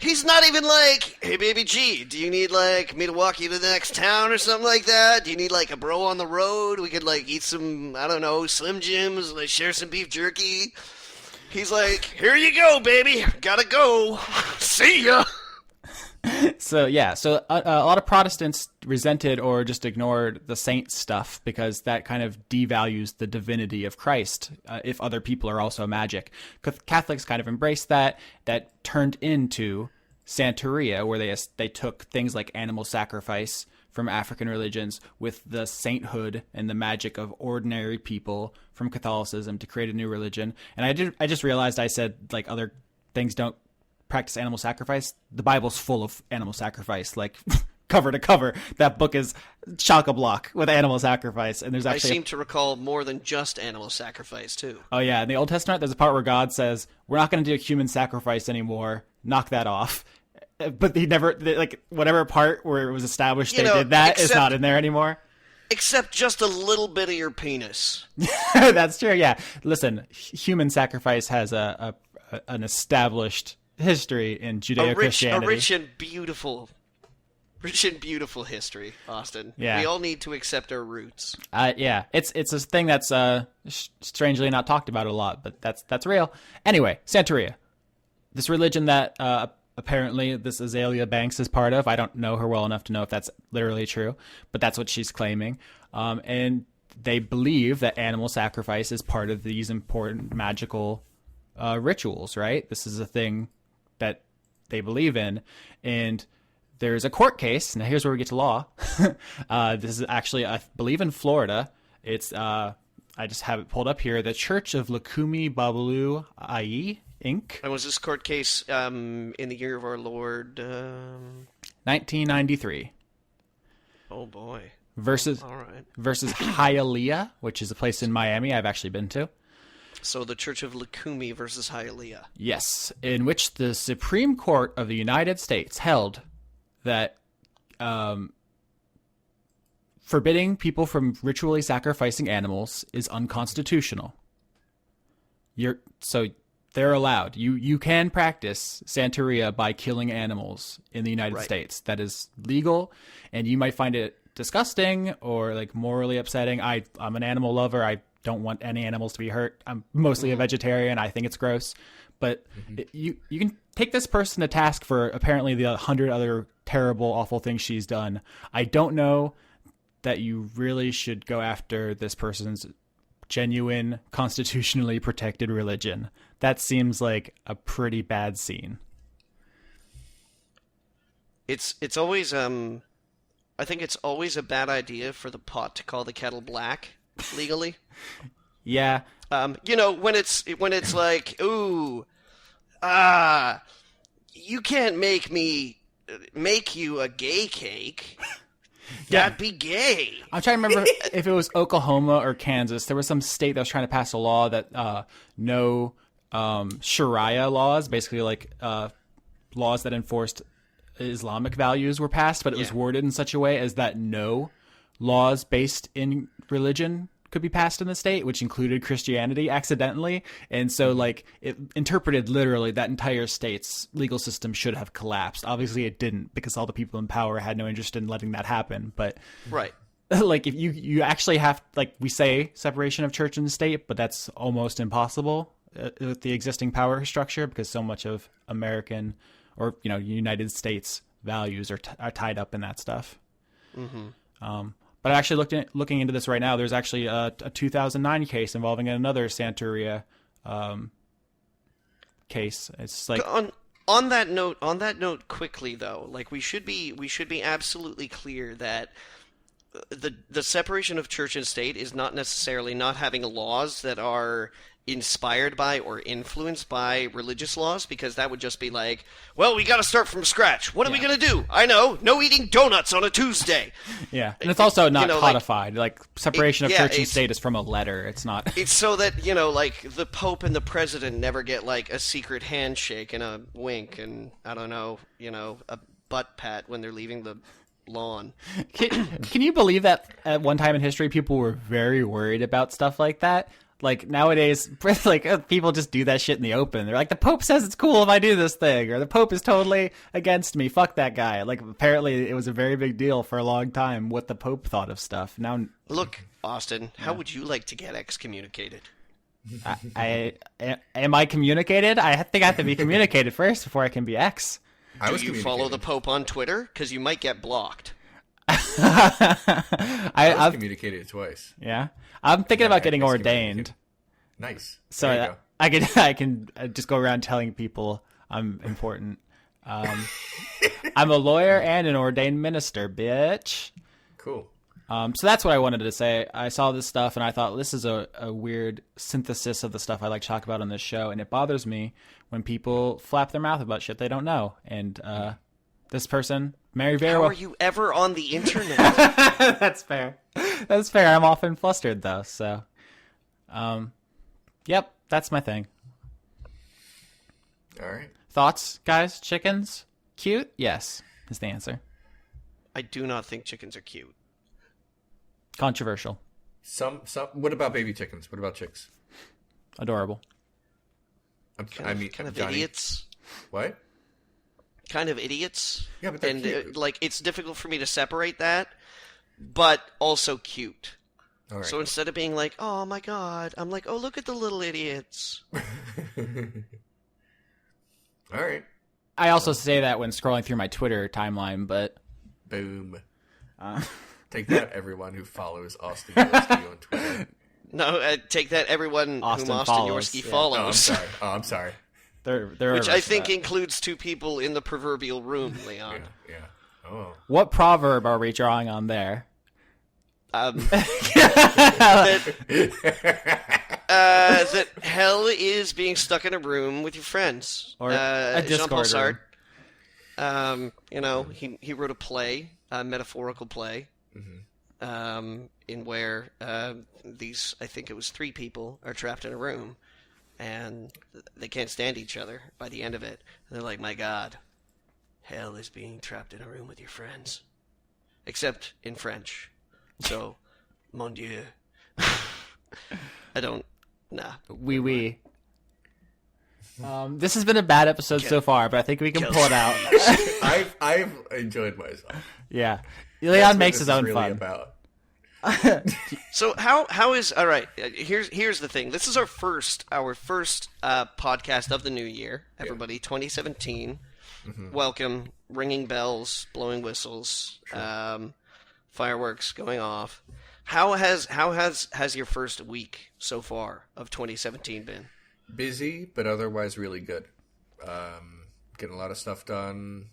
He's not even like, "Hey, baby G, do you need me to walk you to the next town or something like that? Do you need a bro on the road? We could eat some, I don't know, Slim Jims, share some beef jerky." He's like, "Here you go, baby. Gotta go. See ya." So a lot of Protestants resented or just ignored the saint stuff because that kind of devalues the divinity of Christ if other people are also magic. Catholics kind of embraced that. That turned into Santeria, where they took things like animal sacrifice from African religions with the sainthood and the magic of ordinary people from Catholicism to create a new religion. And I just realized I said other things don't practice animal sacrifice. The Bible's full of animal sacrifice. cover to cover. That book is chock-a-block with animal sacrifice, and there's I actually seem to recall more than just animal sacrifice, too. oh yeah, in the Old Testament, there's a part where God says, "We're not going to do a human sacrifice anymore. Knock that off." But he never, like, whatever part where it was established they did that is not in there anymore. Except just a little bit of your penis. That's true. Yeah. Listen, human sacrifice has an established history in Judeo-Christianity. A rich and beautiful history, Austin. Yeah. We all need to accept our roots. Yeah, it's a thing that's strangely not talked about a lot, but that's real. Anyway, Santeria, this religion that apparently this Azalea Banks is part of. I don't know her well enough to know if that's literally true, but that's what she's claiming. And they believe that animal sacrifice is part of these important magical rituals, right? This is a thing that they believe in. And there's a court case. Now, here's where we get to law. This is actually, I believe, in Florida. It's, I just have it pulled up here. The Church of Lukumi Babalu Ai, Inc. And was this court case in the year of our Lord? 1993. Oh, boy. Versus Hialeah, which is a place in Miami I've actually been to. So the Church of Lukumi versus Hialeah. Yes, in which the Supreme Court of the United States held that forbidding people from ritually sacrificing animals is unconstitutional. So they're allowed. You can practice Santeria by killing animals in the United States. That is legal, and you might find it disgusting or like morally upsetting. I'm an animal lover. I don't want any animals to be hurt. I'm mostly a vegetarian. I think it's gross. But you can take this person to task for apparently the 100 other terrible, awful things she's done. I don't know that you really should go after this person's genuine, constitutionally protected religion. That seems like a pretty bad scene. It's always I think it's always a bad idea for the pot to call the kettle black legally. Yeah. When it's like, ooh, you can't make you a gay cake. That'd be gay. I'm trying to remember if it was Oklahoma or Kansas. There was some state that was trying to pass a law that no Sharia laws, basically like laws that enforced Islamic values, were passed, but it was worded in such a way as that no laws based in religion could be passed in the state, which included Christianity accidentally. And so like it interpreted literally that entire state's legal system should have collapsed. Obviously it didn't, because all the people in power had no interest in letting that happen. But right. Like if you actually have, like we say separation of church and state, but that's almost impossible with the existing power structure, because so much of American or, United States values are tied up in that stuff. Mm-hmm. But actually looking into this right now, there's actually a 2009 case involving another Santeria case. It's like on that note, quickly though, like we should be absolutely clear that the separation of church and state is not necessarily not having laws that are inspired by or influenced by religious laws, because that would just be like, well, we got to start from scratch. What are we going to do? I know, no eating donuts on a Tuesday. Yeah, and it's also not codified. Like separation of church and state is from a letter. It's not. It's so that like the Pope and the President never get like a secret handshake and a wink and I don't know, a butt pat when they're leaving the lawn. Can you believe that at one time in history people were very worried about stuff like that? Like nowadays, like people just do that shit in the open. They're like, the Pope says it's cool if I do this thing, or the Pope is totally against me. Fuck that guy. Like apparently it was a very big deal for a long time what the Pope thought of stuff. Now, look, Austin, how would you like to get excommunicated? Am I communicated? I think I have to be communicated first before I can be ex. Do you follow the Pope on Twitter? Because you might get blocked. I was communicated twice. Yeah, I'm thinking about getting ordained. Nice. So I can just go around telling people I'm important. I'm a lawyer and an ordained minister, bitch. Cool. So that's what I wanted to say. I saw this stuff and I thought this is a weird synthesis of the stuff I like to talk about on this show, and it bothers me when people flap their mouth about shit they don't know. And this person Mary very How well. are you ever on the internet? That's fair. That's fair. I'm often flustered though, so. Yep, that's my thing. All right. Thoughts, guys? Chickens? Cute? Yes, is the answer. I do not think chickens are cute. Controversial. Some. What about baby chickens? What about chicks? Adorable. Kind of Johnny, idiots. What? Kind of idiots. Yeah, but they're and cute. like it's difficult for me to separate that, but also cute. All right. So instead of being like, "Oh my god," I'm like, "Oh, look at the little idiots." All right. I also say that when scrolling through my Twitter timeline, but Boom. Take that, everyone who follows Austin Yorsky on Twitter. No, take that, everyone Austin whom Austin follows, Yorsky yeah. follows. Oh, I'm sorry. they're Which I reversed think that. includes two people in the proverbial room, Leon. Yeah. Oh. What proverb are we drawing on there? That hell is being stuck in a room with your friends. Or a Jean-Paul Discord Sartre. He wrote a play, a metaphorical play, in where these, I think it was 3 people, are trapped in a room, and they can't stand each other by the end of it. And they're like, my God, hell is being trapped in a room with your friends. Except in French. So, mon Dieu. I don't... Nah. Oui. This has been a bad episode so far, but I think we can pull it out. I've enjoyed myself. Yeah. That's Leon what makes this his is own really fun. About. So how is all right? Here's the thing. This is our first podcast of the new year. Everybody, 2017. Welcome. Ringing bells, blowing whistles, fireworks going off. How has your first week so far of 2017 been? Busy, but otherwise really good. Getting a lot of stuff done.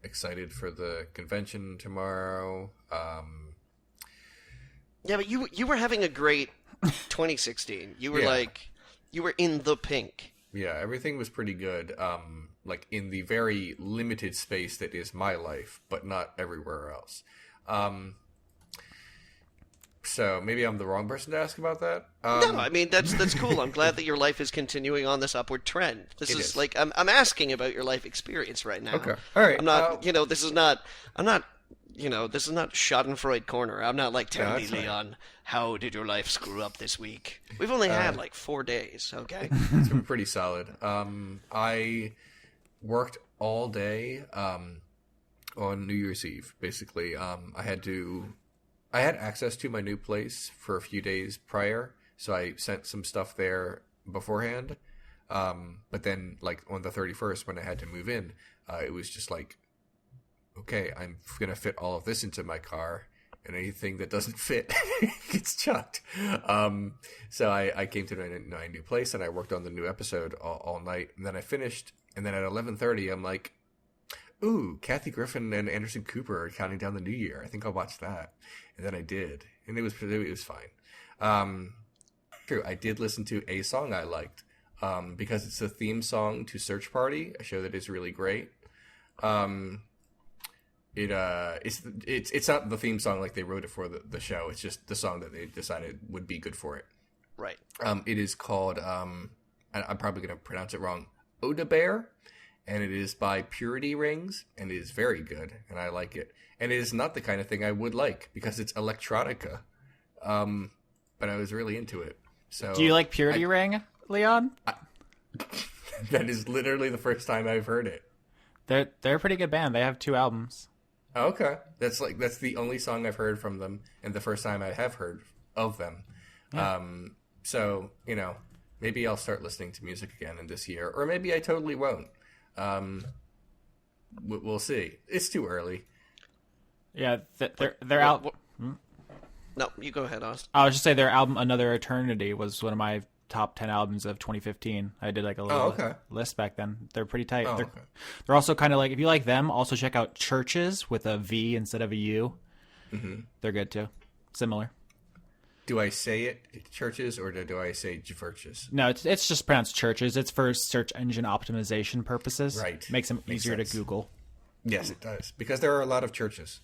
Excited for the convention tomorrow. Yeah, but you were having a great 2016. You were Yeah. you were in the pink. Yeah, everything was pretty good. Like in the very limited space that is my life, but not everywhere else. So maybe I'm the wrong person to ask about that. No, I mean that's cool. I'm glad that your life is continuing on this upward trend. This It is is. like I'm asking about your life experience right now. Okay. All right. I'm not. This is not. I'm not. This is not Schadenfreude corner. I'm not like tell me, that's fine. Leon, how did your life screw up this week? We've only had like 4 days. Okay. It's been pretty solid. I worked all day on New Year's Eve. Basically, I had access to my new place for a few days prior, so I sent some stuff there beforehand. But then, like on the 31st, when I had to move in, it was just like, okay, I'm gonna fit all of this into my car, and anything that doesn't fit gets chucked. So I came to my new place, and I worked on the new episode all night, and then I finished. And then at 11:30, I'm like, ooh, Kathy Griffin and Anderson Cooper are counting down the new year. I think I'll watch that. And then I did, and it was fine. True, I did listen to a song I liked because it's the theme song to Search Party, a show that is really great. It's not the theme song like they wrote it for the show. It's just the song that they decided would be good for it. Right. It is called I'm probably going to pronounce it wrong, Odebear, and it is by Purity Rings, and it is very good, and I like it. And it is not the kind of thing I would like because it's electronica, but I was really into it. So Do you like Purity Ring, Leon? that is literally the first time I've heard it. They're a pretty good band. They have 2 albums. Okay, that's the only song I've heard from them, and the first time I have heard of them. Yeah. So maybe I'll start listening to music again in this year, or maybe I totally won't. We'll see. It's too early. Yeah, they're out. No, you go ahead, Austin. I was just say their album Another Eternity was one of my top 10 albums of 2015. I did like a little list back then. They're pretty tight. They're also kind of like, if you like them, also check out Churches with a V instead of a U. Mm-hmm. They're good too. Similar. Do I say it Churches or do I say Jverches? No, it's just pronounced Churches. It's for search engine optimization purposes. Right. Makes them Makes easier sense. to Google. Yes, it does. Because there are a lot of churches.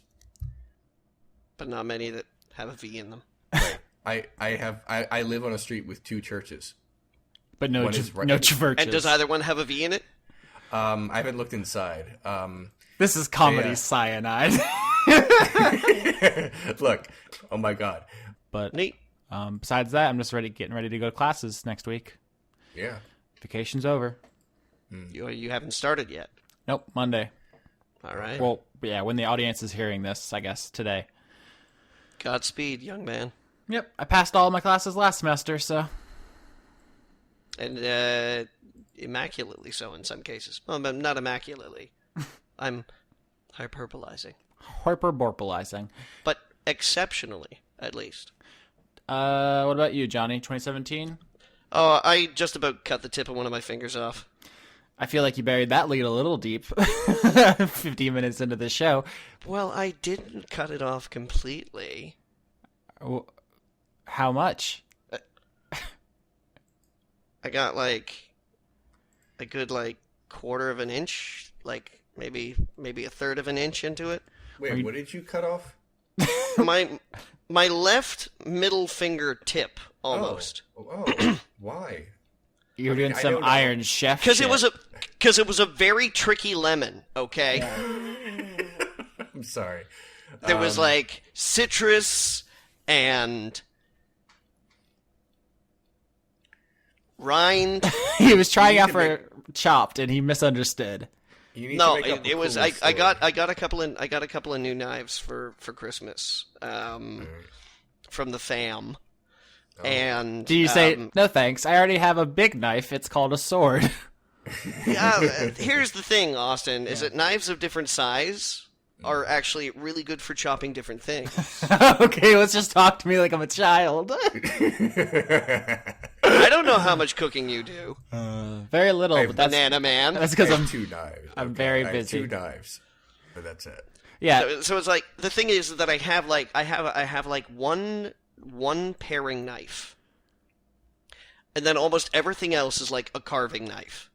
But not many that have a V in them. Right. I live on a street with 2 churches. But no One is right- no churches. And does either one have a V in it? I haven't looked inside. This is comedy Yeah. cyanide. Look, oh my god. But Neat. besides that, I'm just getting ready to go to classes next week. Yeah. Vacation's over. You haven't started yet. Nope, Monday. All right. Well, yeah, when the audience is hearing this, I guess today. Godspeed, young man. Yep, I passed all my classes last semester, so And immaculately so in some cases. Well, not immaculately. I'm hyperbolizing. hyperborpalizing. But exceptionally, at least. What about you, Johnny? 2017? Oh, I just about cut the tip of one of my fingers off. I feel like you buried that lead a little deep. 15 minutes into the show. Well, I didn't cut it off completely. How much? I got like a good quarter of an inch, maybe a third of an inch into it. Wait, what did you cut off? My left middle finger tip almost. Oh, why? You're I mean, doing I some don't know. Iron Chef Because shit. it was a very tricky lemon, okay? I'm sorry. There was citrus and rind. He was trying You out can for chopped, and he misunderstood. You need No, to make up it a was. cool I story. got a couple of new knives for Christmas, from the fam. And Do you say, no thanks, I already have a big knife, it's called a sword. here's the thing, Austin, is that knives of different size are actually really good for chopping different things. Okay, let's just talk to me like I'm a child. I don't know how much cooking you do, Very little, but that's Banana Man. because I have I'm 2 knives. I'm very I have busy. 2 knives, but that's it. yeah. So it's like the thing is that I have one paring knife, and then almost everything else is like a carving knife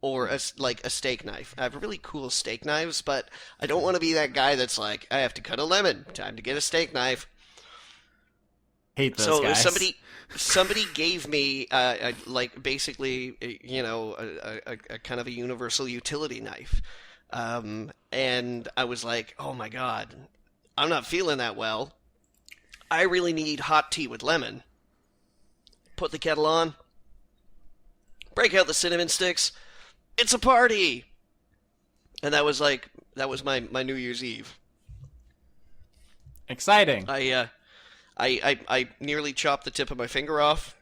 or a steak knife. I have really cool steak knives, but I don't want to be that guy that's like, I have to cut a lemon, time to get a steak knife. Hate those So guys. somebody gave me basically a kind of a universal utility knife, and I was like, oh my god, I'm not feeling that well. I really need hot tea with lemon. Put the kettle on, break out the cinnamon sticks. It's a party. And that was my New Year's Eve. Exciting. I nearly chopped the tip of my finger off.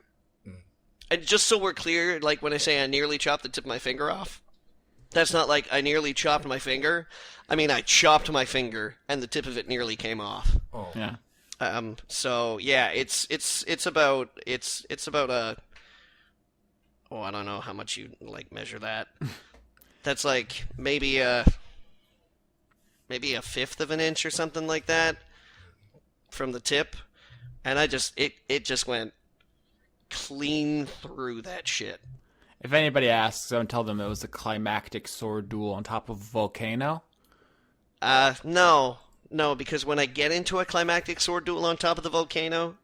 And just so we're clear, when I say I nearly chopped the tip of my finger off, that's not like I nearly chopped my finger. I mean, I chopped my finger, and the tip of it nearly came off. Oh, Yeah. So yeah, it's about a, I don't know how much you measure that. That's maybe a fifth of an inch or something like that from the tip, and it just went clean through that shit. If anybody asks, don't tell them it was a climactic sword duel on top of a volcano. No, because when I get into a climactic sword duel on top of the volcano,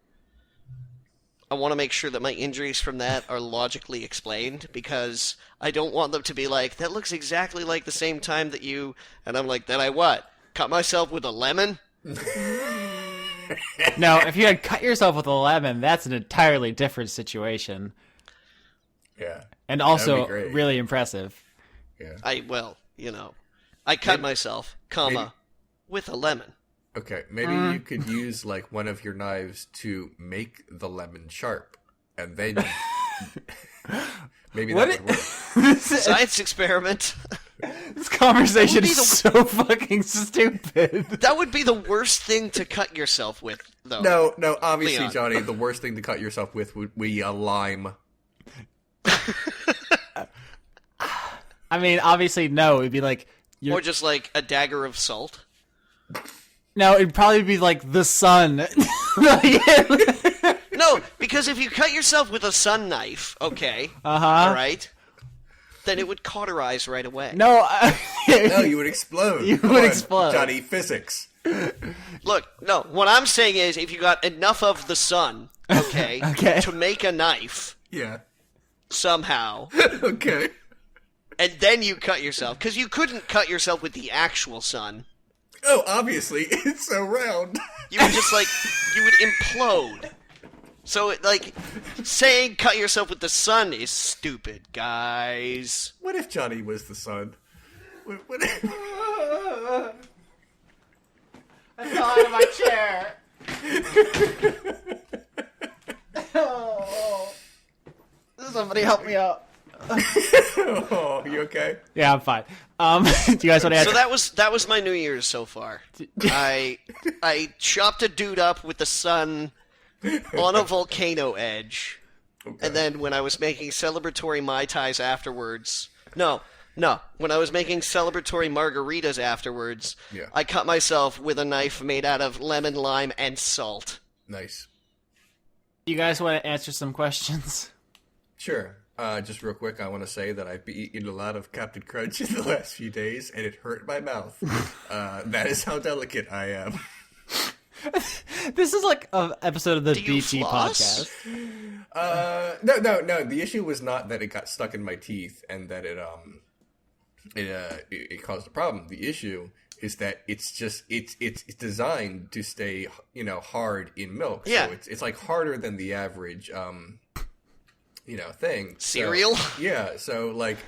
I want to make sure that my injuries from that are logically explained, because I don't want them to be like, that looks exactly like the same time that you... And I'm like, that I what? Cut myself with a lemon? No, if you had cut yourself with a lemon, that's an entirely different situation. yeah. And That'd also be great. really impressive. Yeah. I cut myself, maybe- with a lemon. Okay, maybe you could use one of your knives to make the lemon sharp, and then maybe that would work. Science experiment. This conversation That would be is the- so fucking stupid. That would be the worst thing to cut yourself with, though. No, obviously, Leon. Johnny, the worst thing to cut yourself with would be a lime. I mean, obviously, no. It'd be Or just a dagger of salt. no. It'd probably be the sun. No, because if you cut yourself with a sun knife, okay, Uh-huh. all right, then it would cauterize right away. No, No, you would explode. You Come would on, explode. Johnny, physics. Look, no, what I'm saying is if you got enough of the sun, okay, Okay. to make a knife Yeah. somehow, Okay. and then you cut yourself, because you couldn't cut yourself with the actual sun. Oh, obviously, it's so round. You would just, like, you would implode. So, like, saying cut yourself with the sun is stupid, guys. What if Johnny was the sun? What if... I fell out of my chair. Oh. Somebody help me out. Oh, you okay? Yeah, I'm fine. Do you guys want to answer? So that was my New Year's so far. I chopped a dude up with the sun on a volcano edge, Okay. and then when I was making celebratory Mai Tais afterwards, no, when I was making celebratory margaritas afterwards, Yeah. I cut myself with a knife made out of lemon, lime, and salt. Nice. You guys want to answer some questions? Sure. Just real quick, I want to say that I've been eating a lot of Captain Crunch in the last few days, and it hurt my mouth. That is how delicate I am. This is like an episode of the Do you BT floss? podcast. No. The issue was not that it got stuck in my teeth and that it caused a problem. The issue is that it's designed to stay, hard in milk. Yeah. So it's like harder than the average, thing. Cereal? So, yeah. So like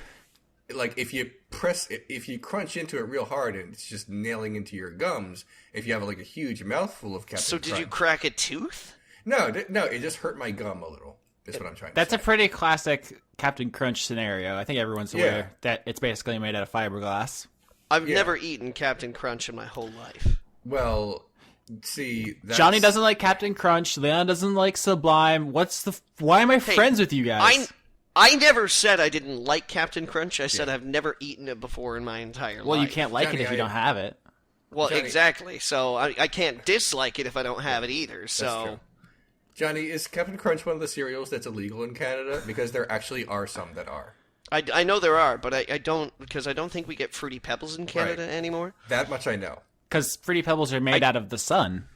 if you crunch into it real hard and it's just nailing into your gums, if you have like a huge mouthful of Captain So did you Crunch- crack a tooth? No, it just hurt my gum a little. Is what I'm trying to That's say. a pretty classic Captain Crunch scenario. I think everyone's aware that it's basically made out of fiberglass. I've Yeah. never eaten Captain Crunch in my whole life. Well, see, that's... Johnny doesn't like Captain Crunch. Leon doesn't like Sublime. Why am I friends with you guys? I never said I didn't like Captain Crunch. I said I've never eaten it before in my entire life. Well, you can't like Johnny, it if you don't have it. Well, Johnny- exactly. So I can't dislike it if I don't have it either. That's So true. Johnny, is Captain Crunch one of the cereals that's illegal in Canada? Because there actually are some that are. I know there are, but I don't, because I don't think we get Fruity Pebbles in Canada Right. anymore. That much I know. Because Fruity Pebbles are made out of the sun.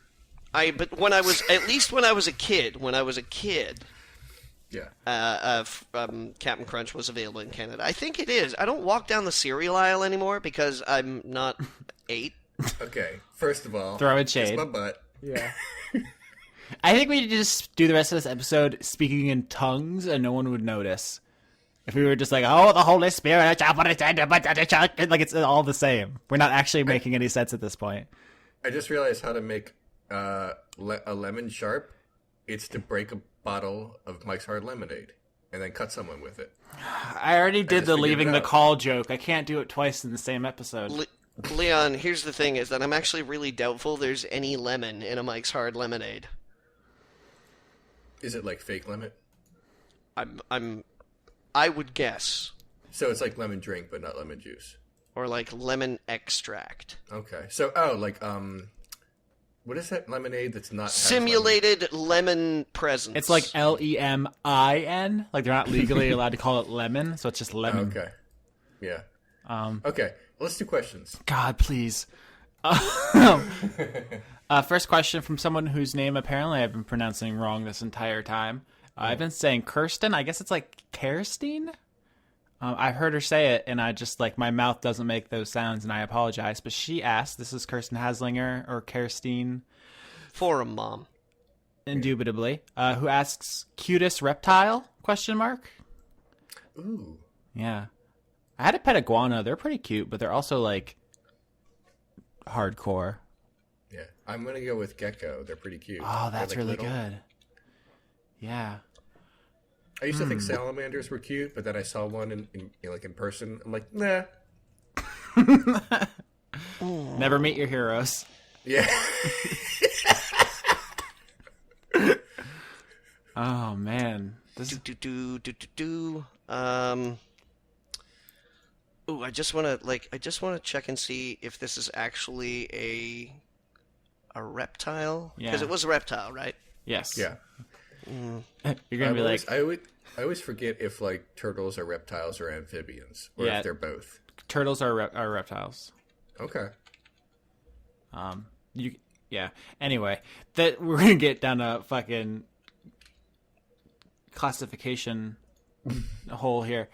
But when I was, at least when I was a kid, Yeah. Captain Crunch was available in Canada. I think it is. I don't walk down the cereal aisle anymore because I'm not 8. Okay. First of all, Throw in kiss shade. my butt. Yeah. I think we need to just do the rest of this episode speaking in tongues and no one would notice. If we were just like, oh, the Holy Spirit, like it's all the same. We're not actually making any sense at this point. I just realized how to make a lemon sharp. It's to break a bottle of Mike's Hard Lemonade and then cut someone with it. I already did just the figured leaving it the out. call joke. I can't do it twice in the same episode. Leon, here's the thing: is that I'm actually really doubtful there's any lemon in a Mike's Hard Lemonade. Is it like fake lemon? I would guess, So it's like lemon drink, but not lemon juice. or like lemon extract. Okay. So, what is that lemonade that's not... has Simulated lemon presence. It's like LEMIN. Like they're not legally allowed to call it lemon, so it's just lemon. lemon? Okay. Yeah. Okay. Let's do questions. God, please. First question from someone whose name apparently I've been pronouncing wrong this entire time. I've been saying Kirsten. I guess it's like Kerstein. I've heard her say it, and I just like my mouth doesn't make those sounds, and I apologize. But she asked, "This is Kirsten Haslinger or Kerstein, Forum Mom. indubitably, who asks cutest reptile? Question mark. Ooh. Yeah, I had a pet iguana. They're pretty cute, but they're also like hardcore. Yeah. I'm going to go with gecko. They're pretty cute. Oh, They're, that's like, really little. good. Yeah. I used to think salamanders were cute, but then I saw one in person. I'm like, nah. Never meet your heroes. Yeah. Oh man, this Ooh, I just want to check and see if this is actually a reptile, because Yeah. it was a reptile, right? yes. Yeah. You're gonna be like I always forget if like turtles are reptiles or amphibians, or Yeah. if they're both. turtles are reptiles. Okay. Yeah. Anyway, that we're gonna get down a fucking classification hole here.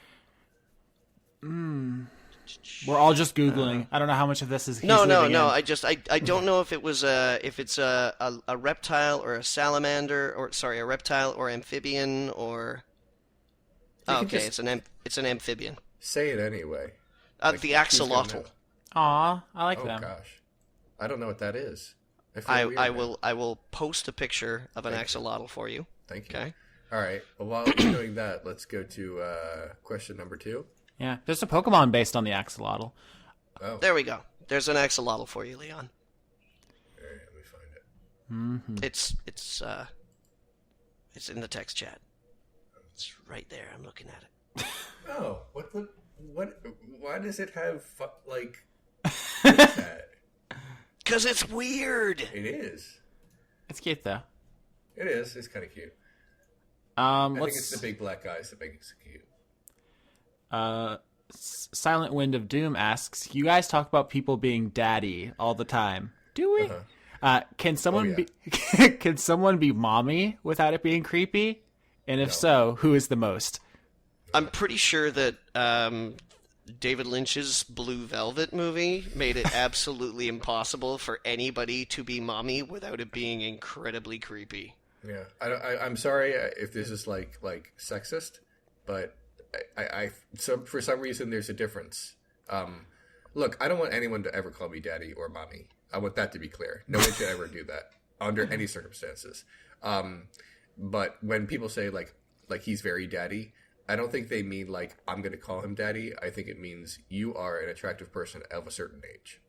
We're all just googling. I don't know how much of this is. No. I don't know if it's a reptile or a salamander, or sorry, a reptile or amphibian or. Oh, okay, just- it's an amphibian. Say it anyway. The who's gonna axolotl. know? Aw, I like Oh them. gosh, I don't know what that is. feel weird I now. will post a picture of an axolotl for you. Thank you. Okay. All right. Well, while we're doing that, let's go to question number 2. Yeah, there's a Pokemon based on the axolotl. Oh, There we go. There's an axolotl for you, Leon. all right, let me find it. It's in the text chat. It's right there. I'm looking at it. Oh, what? Why does it have like that? 'Cause it's weird. It is. It's cute though. It is. It's kind of cute. I think it's Let's the big black eyes that make it so cute. Silent Wind of Doom asks, you guys talk about people being daddy all the time. Do we? Can someone Oh, yeah. be can someone be mommy without it being creepy? And if so, who is the most? I'm pretty sure that David Lynch's Blue Velvet movie made it absolutely impossible for anybody to be mommy without it being incredibly creepy. Yeah, I'm sorry if this is like sexist, but so for some reason there's a difference. Look, I don't want anyone to ever call me daddy or mommy. I want that to be clear. No one should ever do that under any circumstances. But when people say like he's very daddy, I don't think they mean like I'm going to call him daddy. I think it means you are an attractive person of a certain age.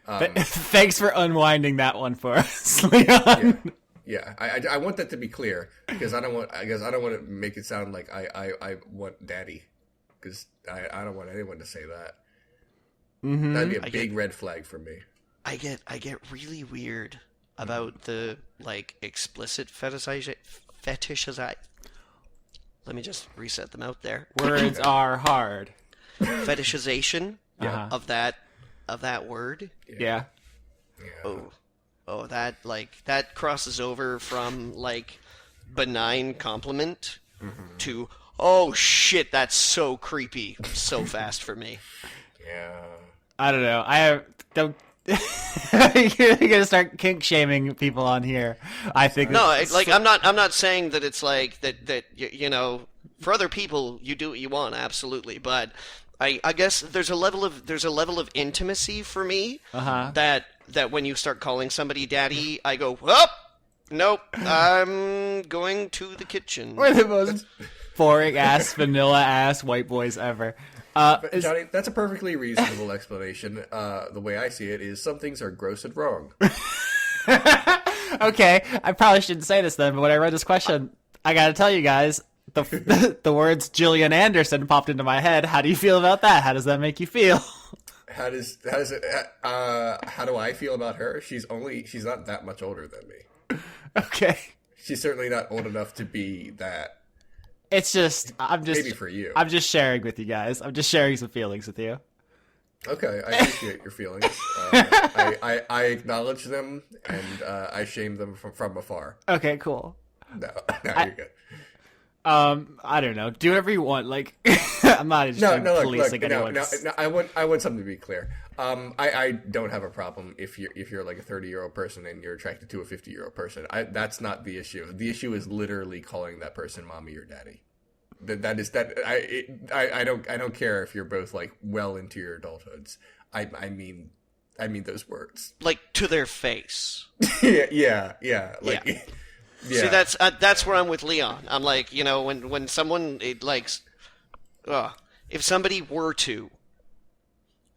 Thanks for unwinding that one for us, Leon. Yeah, I want that to be clear because I don't want to make it sound like I want daddy because I don't want anyone to say that. Mm-hmm. That'd be a big red flag for me. I get really weird about the like explicit fetishization. Let me just reset them out there. Words are hard. Fetishization Uh-huh. of that word. Yeah. Oh, that crosses over from like benign compliment to oh shit, that's so creepy so fast for me. Yeah. I don't know. Don't. You're gonna start kink shaming people on here. I think No, I'm not saying that it's like that you know, for other people you do what you want, absolutely, but I guess there's a level of intimacy for me that when you start calling somebody daddy, I go, "Up, nope, I'm going to the kitchen." we're the most boring ass, vanilla ass white boys ever. Johnny, that's a perfectly reasonable explanation. The way I see it is some things are gross and wrong. Okay, I probably shouldn't say this then, but when I read this question, I gotta tell you guys, the words Gillian Anderson popped into my head. How do you feel about that? How does that make you feel? How do I feel about her? She's not that much older than me. Okay. She's certainly not old enough to be that. It's just, Maybe for you. I'm just sharing with you guys. I'm just sharing some feelings with you. Okay, I appreciate your feelings. I acknowledge them and I shame them from afar. Okay, cool. No, you're good. I don't know. Do whatever you want. Like, I'm not just policing anyone. No, I want something to be clear. I don't have a problem if you're like a 30-year-old person and you're attracted to a 50-year-old person. That's not the issue. The issue is literally calling that person mommy or daddy. I don't care if you're both like well into your adulthoods. I mean those words. Like to their face. Yeah. Like. Yeah. Yeah. See, that's where I'm with Leon. I'm like, you know, when someone if somebody were to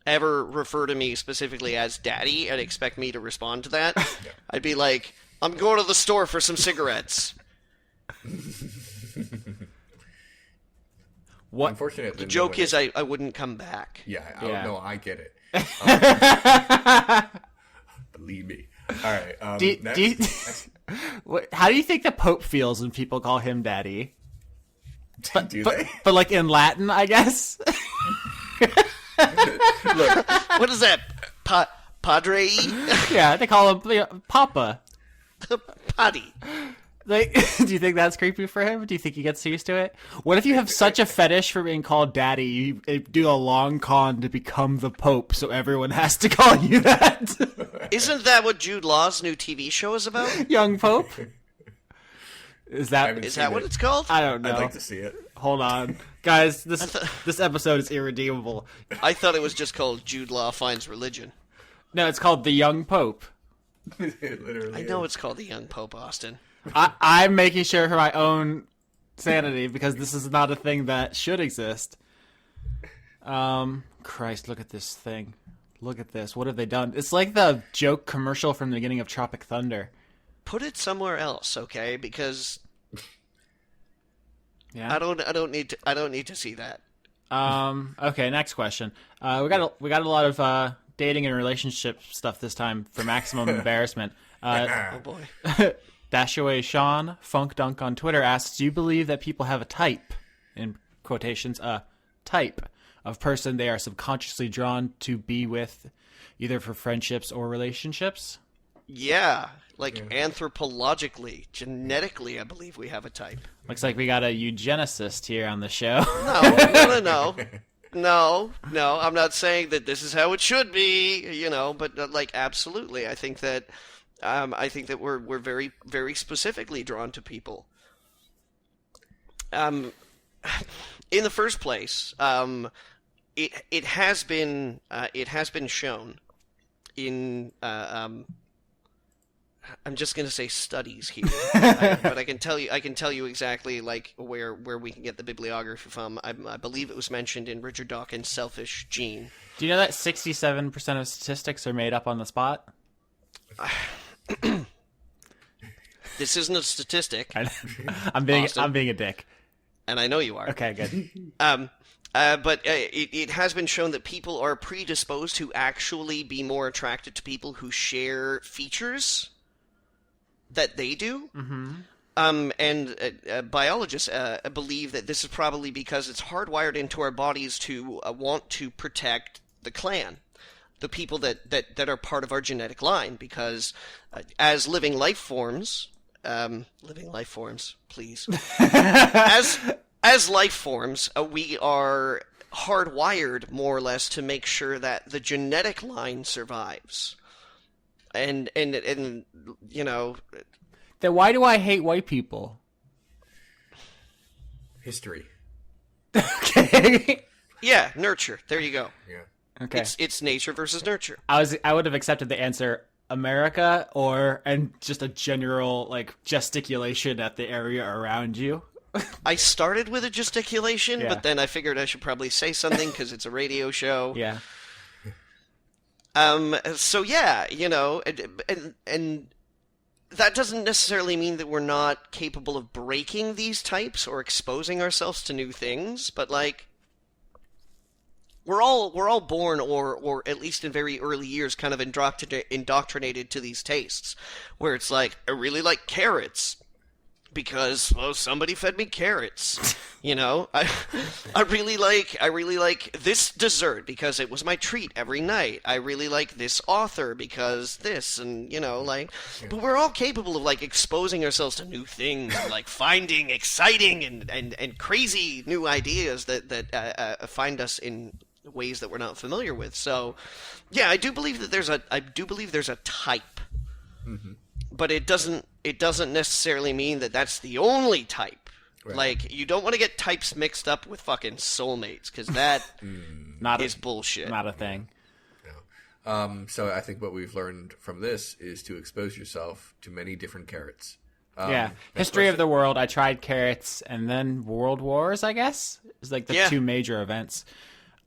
ever refer to me specifically as daddy and expect me to respond to that, I'd be like, I'm going to the store for some cigarettes. What? Unfortunately, The joke is I wouldn't come back. Yeah. Yeah. No, I get it. Believe me. All right. How do you think the Pope feels when people call him daddy? Do they? But like in Latin, I guess. Look, What is that? Padre? Yeah, they call him Papa. Paddy. Like, do you think that's creepy for him? Do you think he gets used to it? What if you have such a fetish for being called daddy, you do a long con to become the Pope, so everyone has to call you that? Isn't that what Jude Law's new TV show is about? Young Pope? Is that What it's called? I don't know. I'd like to see it. Hold on. Guys, this episode is irredeemable. I thought it was just called Jude Law Finds Religion. No, it's called The Young Pope. It literally I know is. it's called The Young Pope, Austin. I'm making sure for my own sanity because this is not a thing that should exist. Christ, look at this thing. Look at this. What have they done? It's like the joke commercial from the beginning of Tropic Thunder. Put it somewhere else, okay? Because Yeah. I don't need to see that. Okay, next question. We got a lot of dating and relationship stuff this time for maximum embarrassment. Oh boy. Dashaway Sean Funk Dunk on Twitter asks, "Do you believe that people have a type, in quotations, a type of person they are subconsciously drawn to be with, either for friendships or relationships?" Yeah, anthropologically, genetically, I believe we have a type. Looks like we got a eugenicist here on the show. No. No, I'm not saying that this is how it should be, but absolutely. I think that we're very, very specifically drawn to people. In the first place, it has been shown in I'm just going to say studies here, but I can tell you exactly where we can get the bibliography from. I believe it was mentioned in Richard Dawkins' Selfish Gene. Do you know that 67% of statistics are made up on the spot? This isn't a statistic, I'm being Austin. a dick. and I know you are. Okay, good. But it has been shown that people are predisposed to actually be more attracted to people who share features that they do. Mm-hmm. And biologists believe that this is probably because it's hardwired into our bodies to want to protect the clan, the people that are part of our genetic line, because as living life forms, please, as life forms, we are hardwired more or less to make sure that the genetic line survives. And you know, Then why do I hate white people? History. Okay. yeah, nurture. There you go. Yeah. Okay. It's nature versus nurture. I would have accepted the answer America and just a general gesticulation at the area around you. I started with a gesticulation, Yeah. but then I figured I should probably say something because it's a radio show. Yeah. So yeah, and that doesn't necessarily mean that we're not capable of breaking these types or exposing ourselves to new things, but we're all born or at least in very early years kind of indoctrinated to these tastes, where it's like, I really like carrots because, well, somebody fed me carrots. I really like this dessert because it was my treat every night. I really like this author because this, and but we're all capable of exposing ourselves to new things, and finding exciting and crazy new ideas that find us in ways that we're not familiar with. So, yeah, I do believe that there's a type. Mm-hmm. But it doesn't necessarily mean that that's the only type. Right. You don't want to get types mixed up with fucking soulmates, because that is bullshit. Not a thing. So I think what we've learned from this is to expose yourself to many different carrots. Yeah. History of the world. I tried carrots, and then World Wars, I guess, is the two major events.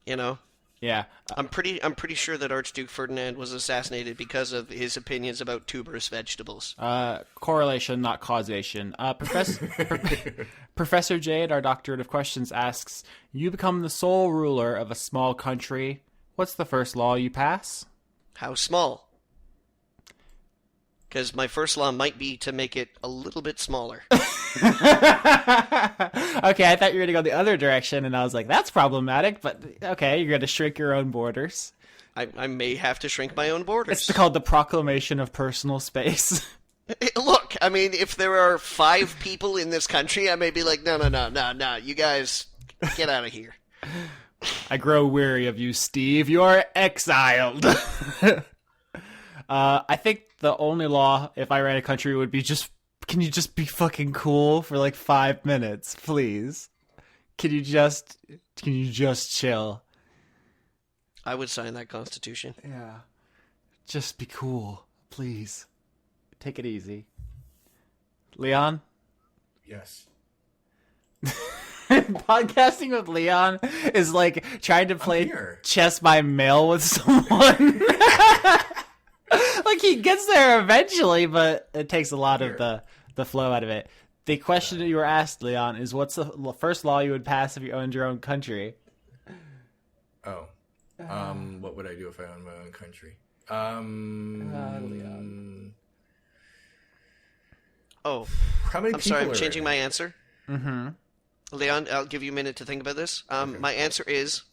Yeah. I'm pretty sure that Archduke Ferdinand was assassinated because of his opinions about tuberous vegetables. Correlation, not causation. Professor Jade, our doctorate of questions, asks, you become the sole ruler of a small country. What's the first law you pass? How small? Because my first law might be to make it a little bit smaller. Okay, I thought you were going to go the other direction, and I was like, that's problematic, but okay, you're going to shrink your own borders. I may have to shrink my own borders. It's called the Proclamation of Personal Space. Look, I mean, if there are 5 people in this country, I may be like, no, you guys, get out of here. I grow weary of you, Steve. You are exiled. I think the only law, if I ran a country, would be can you just be fucking cool for like 5 minutes, please? Can you just chill? I would sign that constitution. Yeah. Just be cool, please. Take it easy. Leon? Yes. Podcasting with Leon is like trying to play here. chess by mail with someone. Like, he gets there eventually, but it takes a lot of the flow out of it. The question that you were asked, Leon, is what's the first law you would pass if you owned your own country? Oh. What would I do if I owned my own country? Leon. Oh, How many I'm people sorry, I'm are changing in my it? answer. Mm-hmm. Leon, I'll give you a minute to think about this. My answer is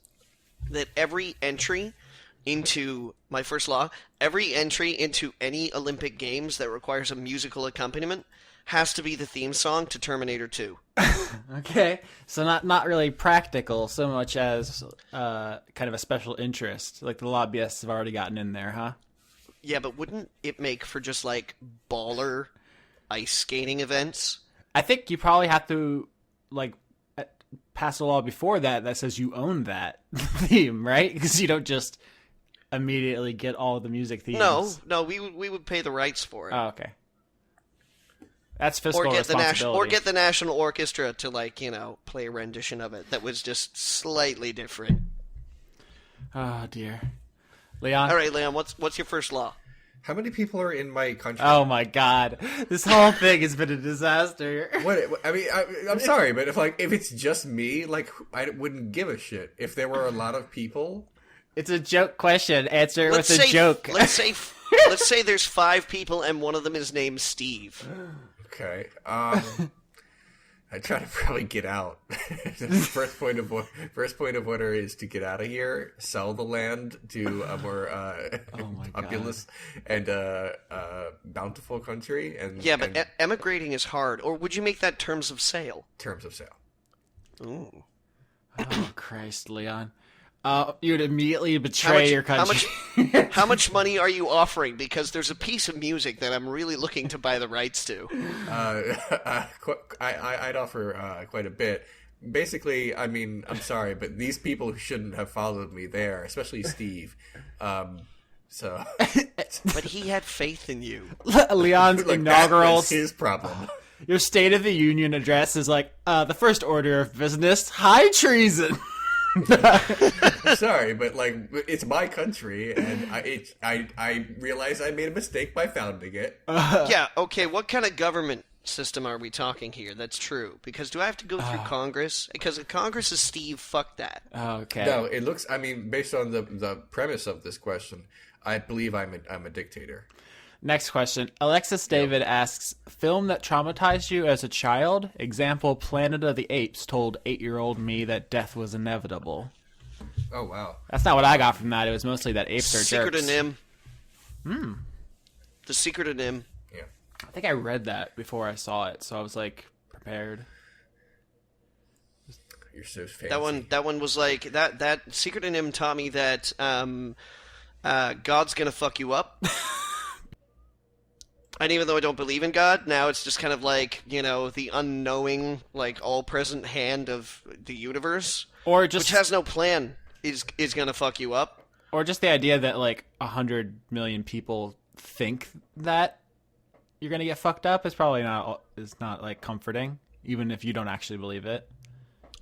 that every entry into my first law, every entry into any Olympic Games that requires a musical accompaniment has to be the theme song to Terminator 2. Okay, so not really practical so much as kind of a special interest, like the lobbyists have already gotten in there, huh? Yeah, but wouldn't it make for just like baller ice skating events? I think you probably have to like pass a law before that says you own that theme, right? Because you don't just immediately get all the music themes. No, we would pay the rights for it. Oh, okay. That's fiscal responsibility. Or get the National Orchestra to play a rendition of it that was just slightly different. Oh dear, Leon. All right, Leon, what's your first law? How many people are in my country? Oh my God, this whole thing has been a disaster. What I mean, I'm sorry, but if it's just me, like I wouldn't give a shit. If there were a lot of people, It's a joke question. Answer it with a say, joke. Let's say there's 5 people and one of them is named Steve. okay. I try to probably get out. first point of order is to get out of here, sell the land to a more populous and bountiful country. And yeah, but emigrating is hard. Or would you make that terms of sale? terms of sale. Ooh. Oh Christ, Leon. You would immediately betray your country. How much money are you offering? Because there's a piece of music that I'm really looking to buy the rights to. I'd offer quite a bit. Basically, I mean, I'm sorry, but these people shouldn't have followed me there, especially Steve. So, But he had faith in you. Leon's like, inaugural. that was his problem. Your State of the Union address is like the first order of business: high treason. Sorry, but it's my country, and I realize I made a mistake by founding it. Yeah, okay, what kind of government system are we talking here? That's true. Because do I have to go through Congress? Because if Congress is Steve, fuck that. Okay. No, it looks. I mean, based on the premise of this question, I believe I'm a dictator. Next question. Alexis David asks, film that traumatized you as a child? Example, Planet of the Apes told 8-year-old me that death was inevitable. Oh wow, That's not what I got from that. It was mostly that apes are Secret jerks. of Nim. The Secret of Nim. yeah. I think I read that before I saw it, so I was like prepared. You're so fancy. That one was like that Secret of Nim taught me that God's gonna fuck you up. And even though I don't believe in God, now it's just kind of like, the unknowing, like, all-present hand of the universe, Or just which has no plan, is gonna fuck you up. Or just the idea that like 100 million people think that you're gonna get fucked up is probably not like comforting, even if you don't actually believe it.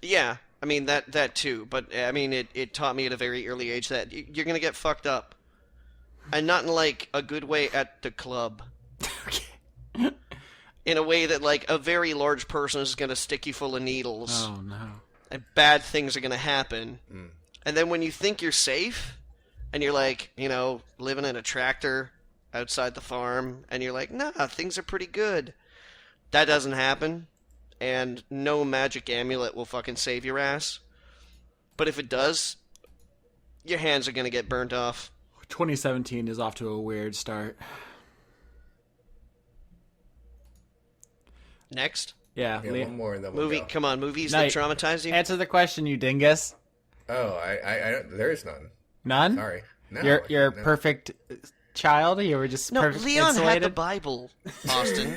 Yeah, I mean, that too. But, I mean, it taught me at a very early age that you're gonna get fucked up. And not in, like, a good way at the club. In a way that, like, a very large person is gonna stick you full of needles. Oh no. And bad things are gonna happen. And then when you think you're safe, and you're like, living in a tractor, outside the farm, and you're like, nah, things are pretty good. That doesn't happen, and no magic amulet will fucking save your ass. But if it does, your hands are gonna get burnt off. 2017 is off to a weird start. Next. Yeah, Yeah, one more and then we'll Movie, go. come on, movies No, that traumatize you? answer the question, you dingus. Oh, I there's none. None? Sorry. No. You're a no. perfect child? You were just No, perfect Leon had the insulated? Bible, Austin.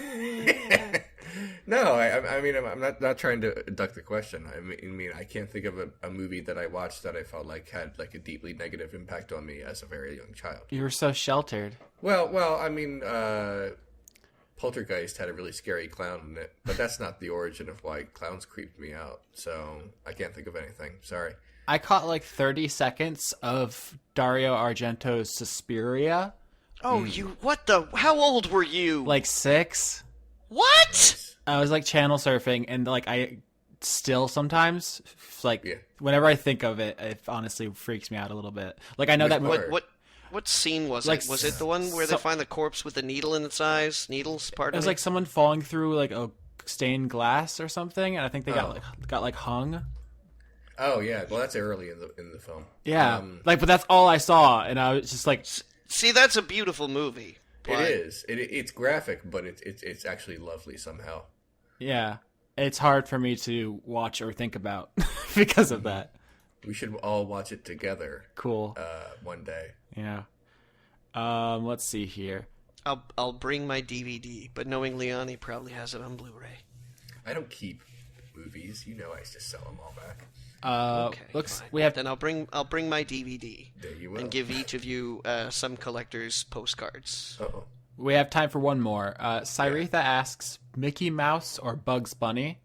No, I mean, I'm not trying to duck the question. I mean, I can't think of a movie that I watched that I felt like had like a deeply negative impact on me as a very young child. You were so sheltered. Well, I mean, Poltergeist had a really scary clown in it, but that's not the origin of why clowns creeped me out. So I can't think of anything. Sorry. I caught like 30 seconds of Dario Argento's Suspiria. Oh, you, what the, how old were you? Like 6. What? I was like channel surfing, and like I still sometimes like Yeah. whenever I think of it, it honestly freaks me out a little bit. Like I know that Which part? What scene was Like it? Was it the one where they find the corpse with the needle in its eyes? Needles, it pardon was me? like someone falling through like a stained glass or something, and I think they got like hung. Oh yeah, well that's early in the film. Yeah, but that's all I saw, and I was just like, See, that's a beautiful movie. It is. It's graphic, but it's actually lovely somehow. yeah, it's hard for me to watch or think about because of that. We should all watch it together. Cool. One day. Yeah. Let's see here. I'll bring my DVD, but knowing Leon, he probably has it on Blu-ray. I don't keep movies. You know, I just sell them all back. Okay, Looks fine. we have Then I'll bring my DVD There you will. and give each of you some collector's postcards. Uh-oh. we have time for one more. Cyretha asks, Mickey Mouse or Bugs Bunny?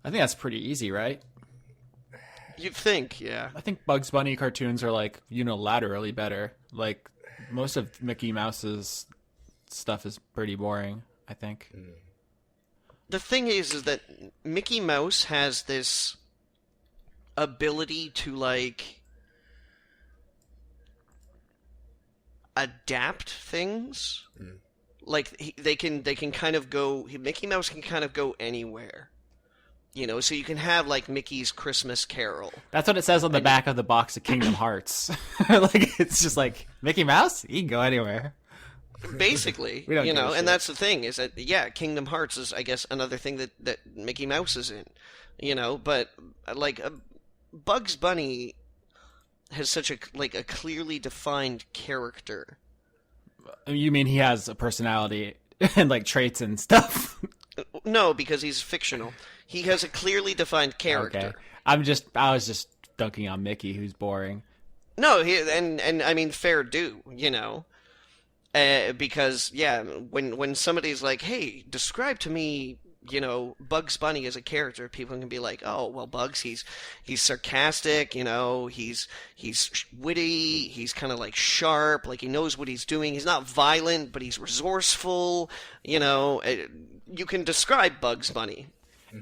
I think that's pretty easy, right? You'd think, yeah. I think Bugs Bunny cartoons are like unilaterally better. Like most of Mickey Mouse's stuff is pretty boring, I think. The thing is that Mickey Mouse has this ability to like adapt things. Like they can kind of go. Mickey Mouse can kind of go anywhere. You know, so you can have like Mickey's Christmas Carol. That's what it says on the back of the box of Kingdom Hearts. Like it's just like Mickey Mouse, he can go anywhere. Basically, We don't you give a know, shit. and that's the thing is that yeah, Kingdom Hearts is I guess another thing that Mickey Mouse is in, you know, but like Bugs Bunny has such a clearly defined character. You mean he has a personality and like traits and stuff? No, because he's fictional. He has a clearly defined character. Okay. I was just dunking on Mickey, who's boring. No, and I mean fair due, you know. Because yeah, when somebody's like, "Hey, describe to me, you know, Bugs Bunny as a character," people can be like, "Oh, well, Bugs, he's sarcastic, you know, he's witty, he's kind of like sharp, like he knows what he's doing. He's not violent, but he's resourceful, you know. You can describe Bugs Bunny."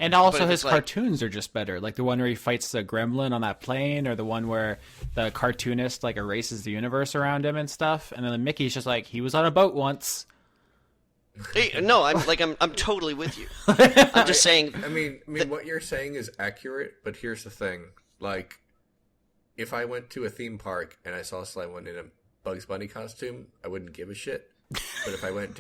And also But if his it's like- cartoons are just better. Like the one where he fights the gremlin on that plane, or the one where the cartoonist like erases the universe around him and stuff. And then Mickey's just like, he was on a boat once. Hey, no, I'm totally with you. I'm just saying. I mean, what you're saying is accurate, but here's the thing: like, if I went to a theme park and I saw someone in a Bugs Bunny costume, I wouldn't give a shit. But if I went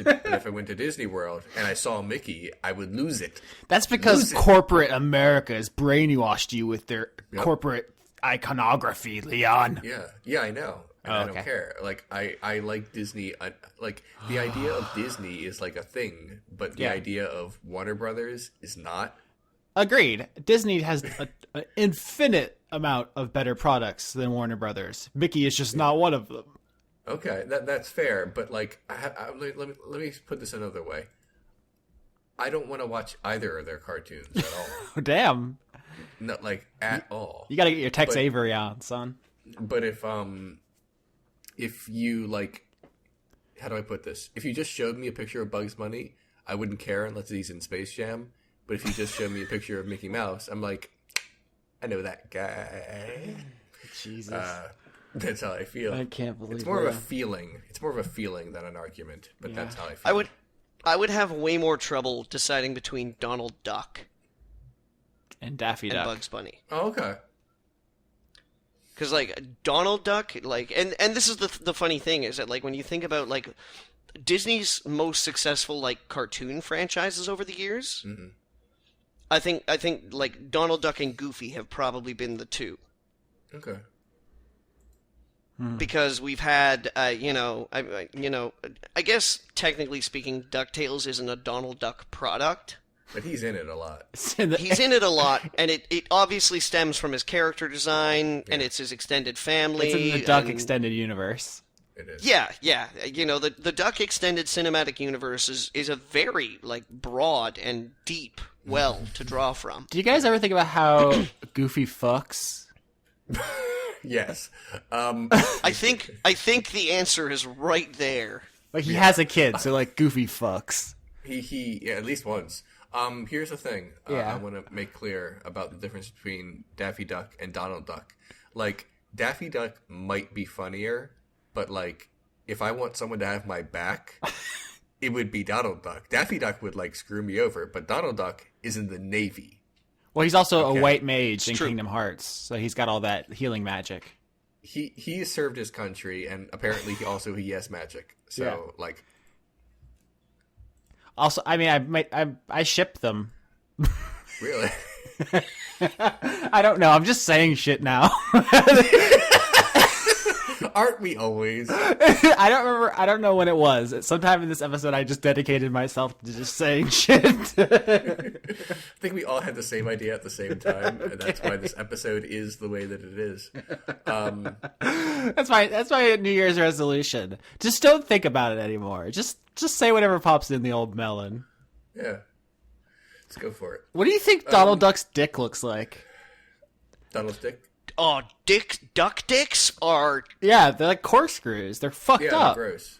to Disney World and I saw Mickey, I would lose it. That's because Lose it. corporate America has brainwashed you with their corporate iconography, Leon. Yeah, I know. And I okay. don't care. Like, I like Disney. Like, the idea of Disney is like a thing, but the Yeah. idea of Warner Brothers is not. Agreed. Disney has an infinite amount of better products than Warner Brothers. Mickey is just not one of them. Okay, that's fair, but like, let me put this another way. I don't want to watch either of their cartoons at all. Oh, damn. Not like at all. You gotta get your Tex But- Avery on, son. But if you like, how do I put this? If you just showed me a picture of Bugs Bunny, I wouldn't care unless he's in Space Jam. But if you just showed me a picture of Mickey Mouse, I'm like, I know that guy. Jesus. That's how I feel. I can't believe It's more of a that. feeling. It's more of a feeling than an argument, but Yeah. that's how I feel. I would have way more trouble deciding between Donald Duck And Daffy and Duck. Bugs Bunny. Oh, okay. Because, like, Donald Duck, like, and this is the funny thing, is that, like, when you think about, like, Disney's most successful, like, cartoon franchises over the years, Mm-hmm. I think, like, Donald Duck and Goofy have probably been the two. Okay. Because we've had, I guess, technically speaking, DuckTales isn't a Donald Duck product. But he's in it a lot. He's in it a lot, and it obviously stems from his character design, and it's his extended family. It's in the Duck and- extended universe. It is. Yeah. You know, the Duck Extended Cinematic Universe is a very, like, broad and deep well to draw from. Do you guys ever think about how Goofy fucks? Yes. I think the answer is right there. Like, he has a kid, so, like, Goofy fucks. Yeah, at least once. Here's the thing. Yeah. I want to make clear about the difference between Daffy Duck and Donald Duck. Like, Daffy Duck might be funnier, but, like, if I want someone to have my back, it would be Donald Duck. Daffy Duck would, like, screw me over, but Donald Duck is in the Navy. Well, he's also Okay. a white mage in true. Kingdom Hearts, so he's got all that healing magic. He has served his country, and apparently he has magic. So, Yeah. like, Also, I mean, I ship them. really? I don't know. I'm just saying shit now. Aren't we always? I don't remember. I don't know when it was. Sometime in this episode, I just dedicated myself to just saying shit. I think we all had the same idea at the same time, and that's why this episode is the way that it is. That's my New Year's resolution. Just don't think about it anymore. Just say whatever pops in the old melon. Yeah. Let's go for it. What do you think Donald Duck's dick looks like? Donald's dick? Oh, duck dicks are... Yeah, they're like corkscrews. They're fucked Yeah, up. gross.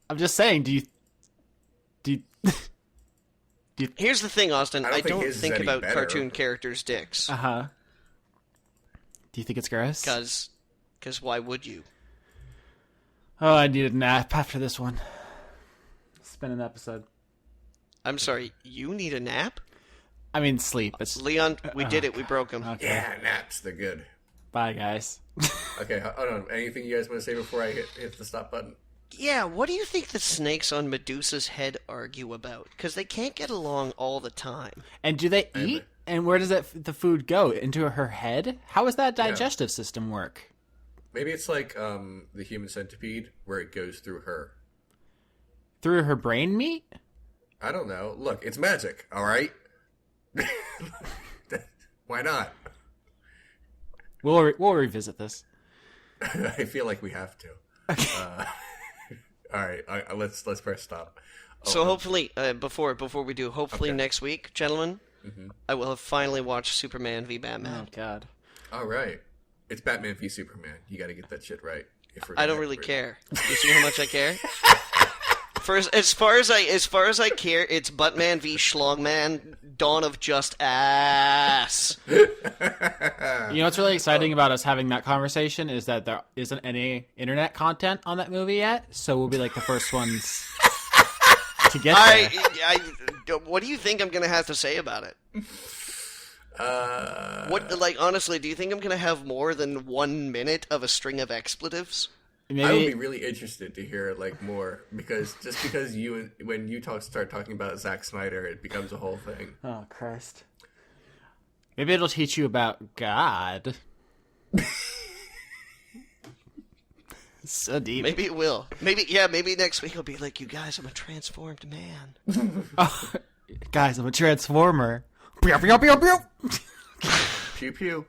I'm just saying. Do you? Here's the thing, Austin. I don't I think don't his is think any about better. cartoon characters' dicks. Do you think it's gross? Because why would you? Oh, I need a nap after this one. It's been an episode. I'm sorry, you need a nap? I mean, sleep. It's Leon, we did it. We broke him. okay. Yeah, naps, they're good. Bye, guys. Okay, hold on. Anything you guys want to say before I hit the stop button? Yeah, what do you think the snakes on Medusa's head argue about? Because they can't get along all the time. And do they eat? And where does the food go? Into her head? How does that Yeah. digestive system work? Maybe it's like the human centipede, where it goes through her. Through her brain meat? I don't know. Look, it's magic, all right? Why not? We'll revisit this. I feel like we have to. All right, let's press stop. So hopefully, before we do, hopefully Okay. next week, gentlemen, I will have finally watched Superman v Batman. Oh God. All right, it's Batman v Superman. You got to get that shit right. If we're I don't gonna- really care. You see how much I care? First, as far as I care, it's Buttman v Schlongman, Dawn of Just Ass. You know what's really exciting about us having that conversation is that there isn't any internet content on that movie yet, so we'll be like the first ones to get there. What do you think I'm gonna have to say about it? What, like, honestly, do you think I'm gonna have more than 1 minute of a string of expletives? I would Maybe be really interested to hear like more because when you start talking about Zack Snyder, it becomes a whole thing. Oh Christ. Maybe it'll teach you about God. So deep. Maybe it will. Maybe next week I'll be like, you guys, I'm a transformed man. Guys, I'm a transformer. Pew, pew, pew, pew. Pew pew.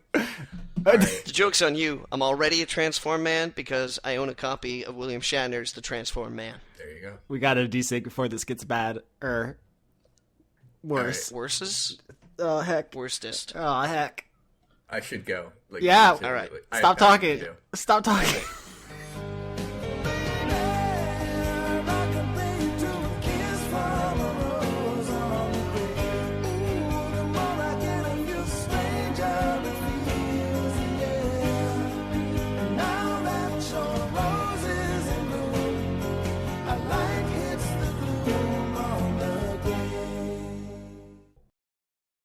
The joke's on you. I'm already a transformed man because I own a copy of William Shatner's The Transformed Man. There you go. We gotta desync before this gets bad. Or worse. Worstest? Oh heck. Worstest. Oh heck. I should go. Like, Yeah. legitimately. All right. I Stop have nothing talking. to do. Stop talking.